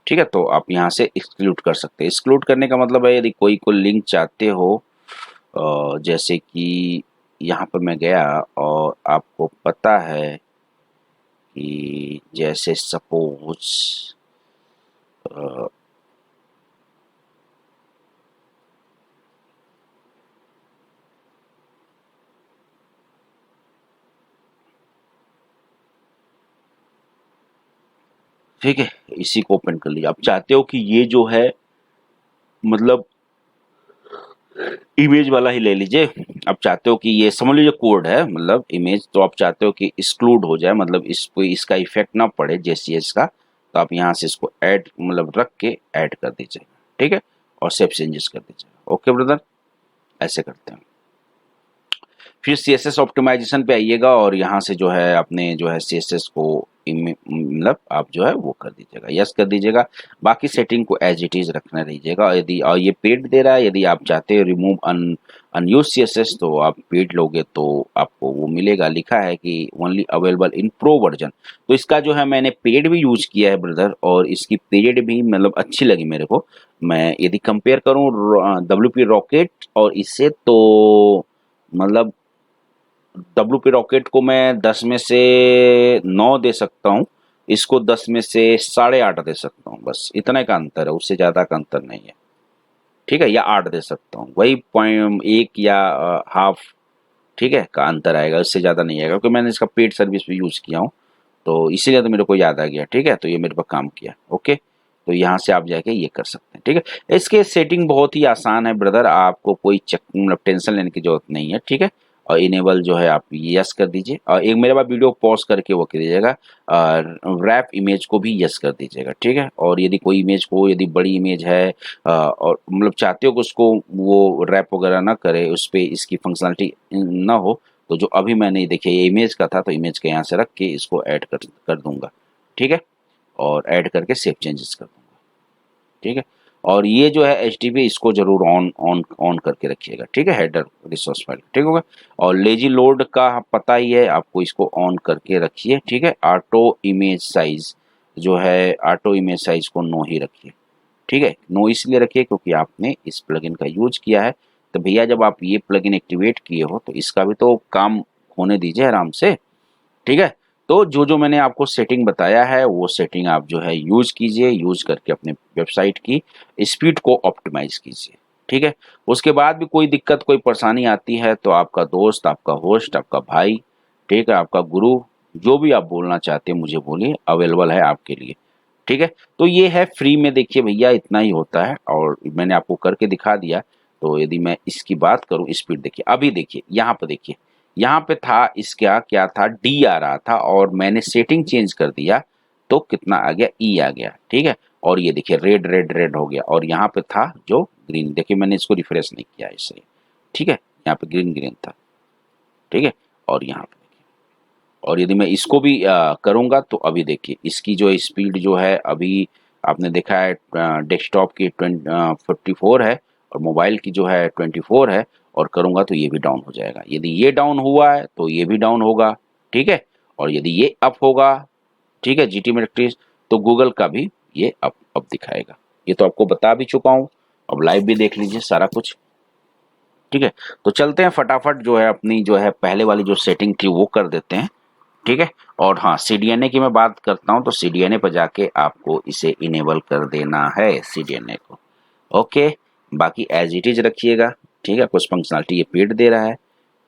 ठीक है। तो आप यहाँ से एक्सक्लूड कर सकते हैं। एक्सक्लूड करने का मतलब है यदि कोई लिंक चाहते हो, जैसे कि यहाँ पर मैं गया और आपको पता है कि जैसे सपोज ठीक है, इसी को ओपन कर लिया। आप चाहते हो कि ये जो है मतलब इमेज वाला ही ले लीजिए। आप चाहते हो कि ये समझ लीजिए कोड है मतलब इमेज, तो आप चाहते हो कि एक्सक्लूड हो जाए, मतलब इसको इसका इफेक्ट ना पड़े जेसीएस का, तो आप यहाँ से इसको ऐड मतलब रख के ऐड कर दीजिएगा, ठीक है, और सेव चेंजेस कर दीजिएगा। ओके ब्रदर, ऐसे करते हैं। फिर CSS ऑप्टिमाइजेशन पे आइएगा और यहाँ से जो है अपने जो है CSS को मतलब आप जो है वो कर दीजिएगा, यस कर दीजिएगा। बाकी सेटिंग को एज इट इज रखना रहिएगा। यदि और ये पेड दे रहा है, यदि आप चाहते हो रिमूव अनयूज CSS तो आप पेड लोगे तो आपको वो मिलेगा, लिखा है कि only available in pro version. तो इसका जो है मैंने पेड भी यूज किया है ब्रदर, और इसकी पीरियड भी मतलब अच्छी लगी मेरे को। मैं यदि कंपेयर करूँ WP रॉकेट और इससे, तो मतलब WP रॉकेट को मैं 10 में से 9 दे सकता हूँ, इसको 10 में से 8.5 दे सकता हूँ, बस इतना का अंतर है, उससे ज़्यादा का अंतर नहीं है, ठीक है, या 8 दे सकता हूँ, वही पॉइंट 1 या हाफ, ठीक है, का अंतर आएगा, उससे ज़्यादा नहीं आएगा, क्योंकि मैंने इसका पेड सर्विस भी यूज़ किया हूँ, तो इसीलिए तो मेरे को याद आ गया, ठीक है, तो ये मेरे पर काम किया। ओके, तो यहाँ से आप जाके ये कर सकते हैं, ठीक है। इसके सेटिंग बहुत ही आसान है ब्रदर, आपको कोई चेक मतलब टेंशन लेने की जरूरत नहीं है, ठीक है। और इनेबल जो है आप यस कर दीजिए, और एक मेरे पास वीडियो पॉज करके वो कर दीजिएगा, रैप इमेज को भी यस कर दीजिएगा, ठीक है। और यदि कोई इमेज को, यदि बड़ी इमेज है और मतलब चाहते हो कि उसको वो रैप वगैरह ना करे, उस पर इसकी फंक्शनलिटी ना हो, तो जो अभी मैंने देखिए ये इमेज का था, तो इमेज के यहाँ से रख के इसको ऐड कर दूंगा, ठीक है, और ऐड करके सेव चेंजेस कर दूंगा, ठीक है। और ये जो है HTTP इसको जरूर ऑन ऑन ऑन करके रखिएगा, ठीक है, हेडर रिसोर्स फाइल, ठीक होगा। और लेजी लोड का पता ही है आपको, इसको ऑन करके रखिए, ठीक है। ऑटो इमेज साइज जो है, ऑटो इमेज साइज को नो ही रखिए, ठीक है। नो इसलिए रखिए क्योंकि आपने इस प्लगइन का यूज किया है, तो भैया जब आप ये प्लगइन एक्टिवेट किए हो तो इसका भी तो काम होने दीजिए आराम से, ठीक है। तो जो जो मैंने आपको सेटिंग बताया है वो सेटिंग आप जो है यूज कीजिए, यूज करके अपने वेबसाइट की स्पीड को ऑप्टिमाइज कीजिए, ठीक है। उसके बाद भी कोई दिक्कत, कोई परेशानी आती है तो आपका दोस्त, आपका होस्ट, आपका भाई, ठीक है, आपका गुरु, जो भी आप बोलना चाहते हैं मुझे बोलिए, अवेलेबल है आपके लिए, ठीक है। तो ये है फ्री में, देखिए भैया इतना ही होता है, और मैंने आपको करके दिखा दिया। तो यदि मैं इसकी बात करूं, स्पीड देखिए, अभी देखिए यहाँ पे, देखिए यहाँ पे था, इसका क्या था, डी आ रहा था, और मैंने सेटिंग चेंज कर दिया तो कितना आ गया, ई आ गया, ठीक है। और ये देखिए रेड रेड रेड हो गया, और यहाँ पे था जो ग्रीन, देखिए मैंने इसको रिफ्रेश नहीं किया इससे, ठीक है, यहाँ पे ग्रीन ग्रीन था, ठीक है। और यहाँ पे, और यदि मैं इसको भी करूँगा तो अभी देखिए इसकी जो स्पीड जो है, अभी आपने देखा है डेस्कटॉप की 54 है, और मोबाइल की जो है 24 है, और करूँगा तो ये भी डाउन हो जाएगा। यदि ये डाउन हुआ है तो ये भी डाउन होगा, ठीक है। और यदि ये अप होगा, ठीक है, GT मैट्रिक्स, तो गूगल का भी ये अप दिखाएगा। ये तो आपको बता भी चुका हूँ, अब लाइव भी देख लीजिए सारा कुछ, ठीक है। तो चलते हैं फटाफट, जो है अपनी जो है पहले वाली जो सेटिंग थी वो कर देते हैं, ठीक है। और हाँ, CDNA की मैं बात करता हूँ, तो CDNA पर जाके आपको इसे इनेबल कर देना है, CDNA को, ओके। बाकी एज इट इज रखिएगा, ठीक है। कुछ फंक्शनलिटी ये पेड दे रहा है,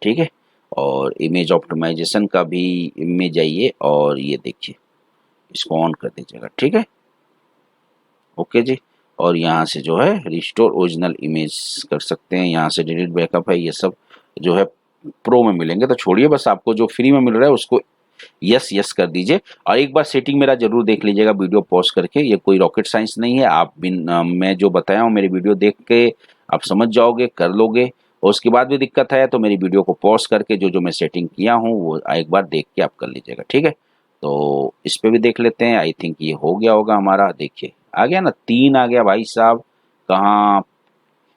ठीक है। और इमेज ऑप्टिमाइजेशन का भी में जाइए और ये देखिए इसको ऑन कर दीजिएगा, ठीक है, ओके जी। और यहाँ से जो है रिस्टोर ओरिजिनल इमेज कर सकते हैं, यहाँ से डिलीट बैकअप है, ये सब जो है प्रो में मिलेंगे। तो छोड़िए, बस आपको जो फ्री में मिल रहा है उसको यस यस कर दीजिए। और एक बार सेटिंग मेरा जरूर देख लीजिएगा वीडियो पॉज करके, ये कोई रॉकेट साइंस नहीं है। आप मैं जो बताया हूँ मेरी वीडियो देख के आप समझ जाओगे, कर लोगे। और उसके बाद भी दिक्कत है तो मेरी वीडियो को पॉज करके जो जो मैं सेटिंग किया हूँ वो एक बार देख के आप कर लीजिएगा, ठीक है। तो इस पे भी देख लेते हैं, आई थिंक ये हो गया होगा हमारा। देखिए आ गया ना, 3 आ गया भाई साहब। कहाँ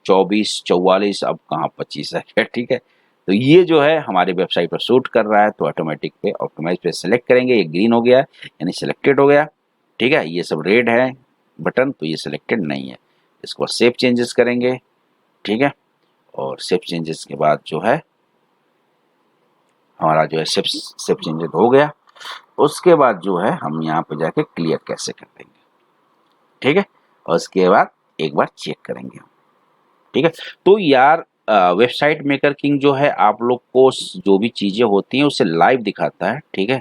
24 44, अब कहाँ 25 है ठीक है। तो ये जो है हमारे वेबसाइट पर शूट कर रहा है, तो ऑटोमेटिक पे ऑप्टिमाइज पे सेलेक्ट करेंगे, ये ग्रीन हो गया यानी सिलेक्टेड हो गया, ठीक है। ये सब रेड है बटन, तो ये सिलेक्टेड नहीं है। इसको सेव चेंजेस करेंगे, ठीक है। और सेव चेंजेस के बाद जो है हमारा जो है सेव चेंजेस हो गया। उसके बाद जो है हम यहाँ पे जाके क्लियर कैसे कर देंगे, ठीक है। और उसके बाद एक बार चेक करेंगे, ठीक है। तो यार वेबसाइट मेकर किंग जो है आप लोग को जो भी चीज़ें होती हैं उसे लाइव दिखाता है, ठीक है।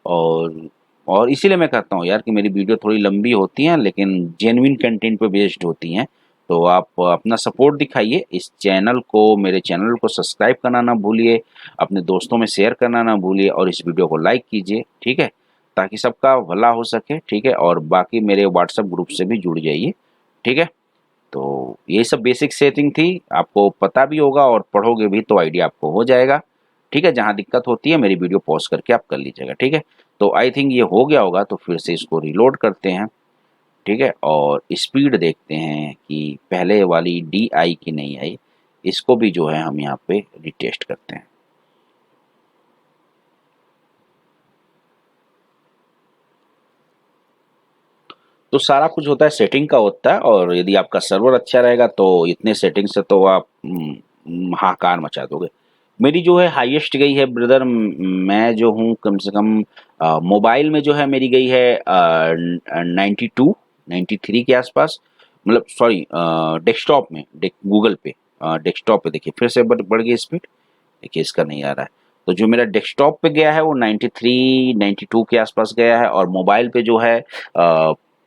और और इसीलिए मैं कहता हूँ यार कि मेरी वीडियो थोड़ी लंबी होती हैं लेकिन जेन्युइन कंटेंट पे बेस्ड होती हैं। तो आप अपना सपोर्ट दिखाइए, इस चैनल को, मेरे चैनल को सब्सक्राइब करना ना भूलिए, अपने दोस्तों में शेयर करना ना भूलिए और इस वीडियो को लाइक कीजिए, ठीक है, ताकि सबका भला हो सके, ठीक है। और बाकी मेरे व्हाट्सएप ग्रुप से भी जुड़ जाइए, ठीक है। तो ये सब बेसिक सेटिंग थी, आपको पता भी होगा और पढ़ोगे भी तो आइडिया आपको हो जाएगा, ठीक है। जहाँ दिक्कत होती है मेरी वीडियो पॉज करके आप कर लीजिएगा, ठीक है। तो आई थिंक ये हो गया होगा, तो फिर से इसको रिलोड करते हैं, ठीक है। और स्पीड देखते हैं कि पहले वाली डी आई की नहीं आई, इसको भी जो है हम यहाँ पे रिटेस्ट करते हैं। तो सारा कुछ होता है सेटिंग का होता है, और यदि आपका सर्वर अच्छा रहेगा तो इतने सेटिंग से तो आप हाहाकार मचा दोगे। मेरी जो है हाईएस्ट गई है ब्रदर, मैं जो हूँ कम से कम मोबाइल में जो है मेरी गई है 92 93 के आसपास, मतलब सॉरी डेस्कटॉप में, गूगल पे डेस्कटॉप पे देखिए फिर से बढ़ गई स्पीड, देखिए इसका नहीं आ रहा है। तो जो मेरा डेस्कटॉप पे गया है वो 93 92 के आसपास गया है, और मोबाइल पे जो है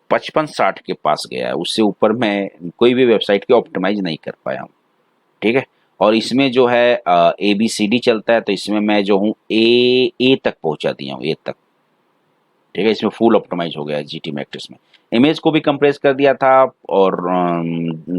55 60 के पास गया है। उससे ऊपर मैं कोई भी वेबसाइट की ऑप्टिमाइज नहीं कर पाया हूँ, ठीक है। और इसमें जो है ABCD चलता है, तो इसमें मैं जो हूँ ए तक पहुंचा दिया हूँ, ए तक, ठीक है। इसमें फुल ऑप्टिमाइज हो गया है GT मैट्रिक्स में। इमेज को भी कंप्रेस कर दिया था, और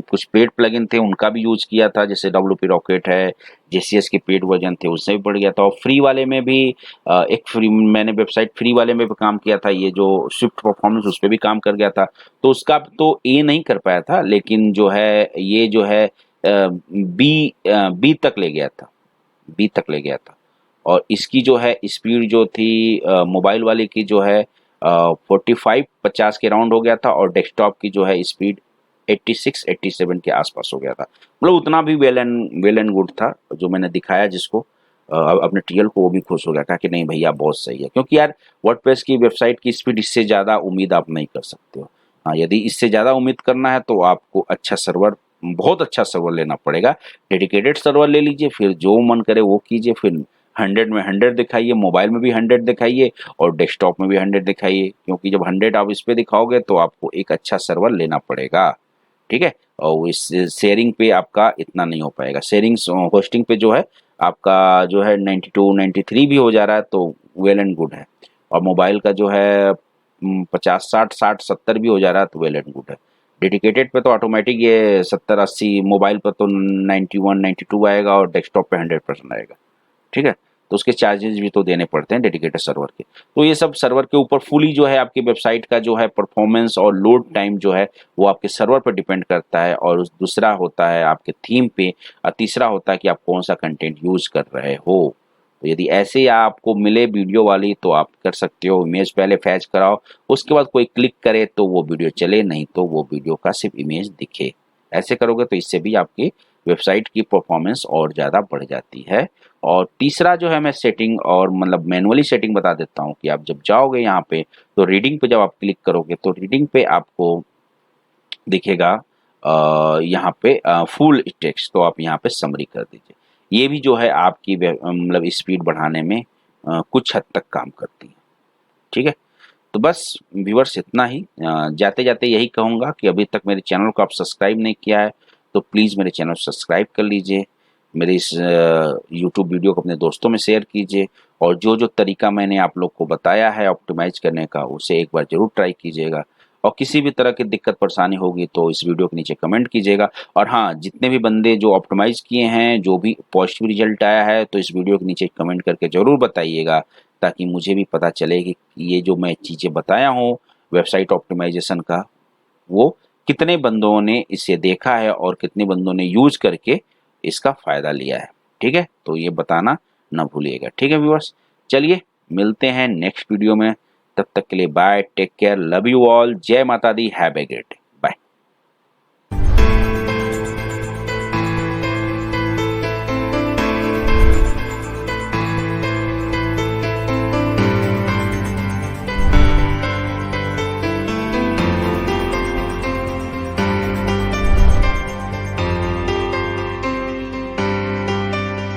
कुछ पेड प्लगइन थे उनका भी यूज किया था, जैसे WP रॉकेट है, JCS के पेड वर्जन थे उससे भी बढ़ गया था। और फ्री वाले में भी एक फ्री मैंने वेबसाइट फ्री वाले में भी काम किया था, ये जो स्विफ्ट परफॉर्मेंस उस पर भी काम कर गया था। तो उसका तो ए नहीं कर पाया था, लेकिन जो है ये जो है बी तक ले गया था, बी तक ले गया था। और इसकी जो है स्पीड जो थी मोबाइल वाले की जो है 45 50 के राउंड हो गया था, और डेस्कटॉप की जो है स्पीड 86 87 के आसपास हो गया था। मतलब उतना भी वेल एंड गुड था। जो मैंने दिखाया जिसको अपने टीएल को, वो भी खुश हो गया, कहा कि नहीं भैया बहुत सही है। क्योंकि यार वर्डप्रेस की वेबसाइट की स्पीड इससे ज़्यादा उम्मीद आप नहीं कर सकते हो। हाँ, यदि इससे ज़्यादा उम्मीद करना है तो आपको अच्छा सर्वर, बहुत अच्छा सर्वर लेना पड़ेगा। डेडिकेटेड सर्वर ले लीजिए, फिर जो मन करे वो कीजिए, फिर 100 में 100 दिखाइए, मोबाइल में भी 100 दिखाइए और डेस्कटॉप में भी 100 दिखाइए। क्योंकि जब 100 आप इस पे दिखाओगे तो आपको एक अच्छा सर्वर लेना पड़ेगा, ठीक है। और इस शेयरिंग पे आपका इतना नहीं हो पाएगा। शेयरिंग होस्टिंग पे जो है आपका जो है 92 93 भी हो जा रहा है, तो वेल एंड गुड है। और मोबाइल का जो है 50 60 60 70 भी हो जा रहा है, तो वेल एंड गुड है। डेडिकेटेड पे तो ऑटोमेटिक ये 70 80, मोबाइल पर तो 91 92 आएगा और डेस्कटॉप पे 100% आएगा, ठीक है। तो उसके चार्जेस भी तो देने पड़ते हैं डेडिकेटेड सर्वर के। तो ये सब सर्वर के ऊपर फुली जो है आपकी वेबसाइट का जो है परफॉर्मेंस और लोड टाइम जो है वो आपके सर्वर पर डिपेंड करता है। और दूसरा होता है आपके थीम पे, और तीसरा होता है कि आप कौन सा कंटेंट यूज कर रहे हो। तो यदि ऐसे ही आपको मिले वीडियो वाली तो आप कर सकते हो, इमेज पहले फैच कराओ, उसके बाद कोई क्लिक करे तो वो वीडियो चले, नहीं तो वो वीडियो का सिर्फ इमेज दिखे। ऐसे करोगे तो इससे भी आपकी वेबसाइट की परफॉर्मेंस और ज़्यादा बढ़ जाती है। और तीसरा जो है मैं सेटिंग, और मतलब मैनुअली सेटिंग बता देता हूँ कि आप जब जाओगे यहाँ पे तो रीडिंग पे जब आप क्लिक करोगे तो रीडिंग पे आपको दिखेगा यहाँ पे फुल टेक्स्ट, तो आप यहाँ पे समरी कर दीजिए। ये भी जो है आपकी मतलब स्पीड बढ़ाने में कुछ हद तक काम करती है, ठीक है। तो बस व्यूअर्स इतना ही, जाते जाते यही कहूँगा कि अभी तक मेरे चैनल को आप सब्सक्राइब नहीं किया है तो प्लीज़ मेरे चैनल सब्सक्राइब कर लीजिए। मेरे इस यूट्यूब वीडियो को अपने दोस्तों में शेयर कीजिए और जो तरीका मैंने आप लोग को बताया है ऑप्टिमाइज करने का उसे एक बार ज़रूर ट्राई कीजिएगा। और किसी भी तरह की दिक्कत परेशानी होगी तो इस वीडियो के नीचे कमेंट कीजिएगा। और हाँ, जितने भी बंदे जो ऑप्टिमाइज किए हैं, जो भी पॉजिटिव रिजल्ट आया है, तो इस वीडियो के नीचे कमेंट करके ज़रूर बताइएगा, ताकि मुझे भी पता चले कि ये जो मैं चीज़ें बताया हूँ वेबसाइट ऑप्टिमाइजेशन का, वो कितने बंदों ने इसे देखा है और कितने बंदों ने यूज करके इसका फ़ायदा लिया है। ठीक है, तो ये बताना ना भूलिएगा। ठीक है व्यूअर्स, चलिए मिलते हैं नेक्स्ट वीडियो में। तब तक के लिए bye, take care, love you all, Jai Mata Di, have a great day.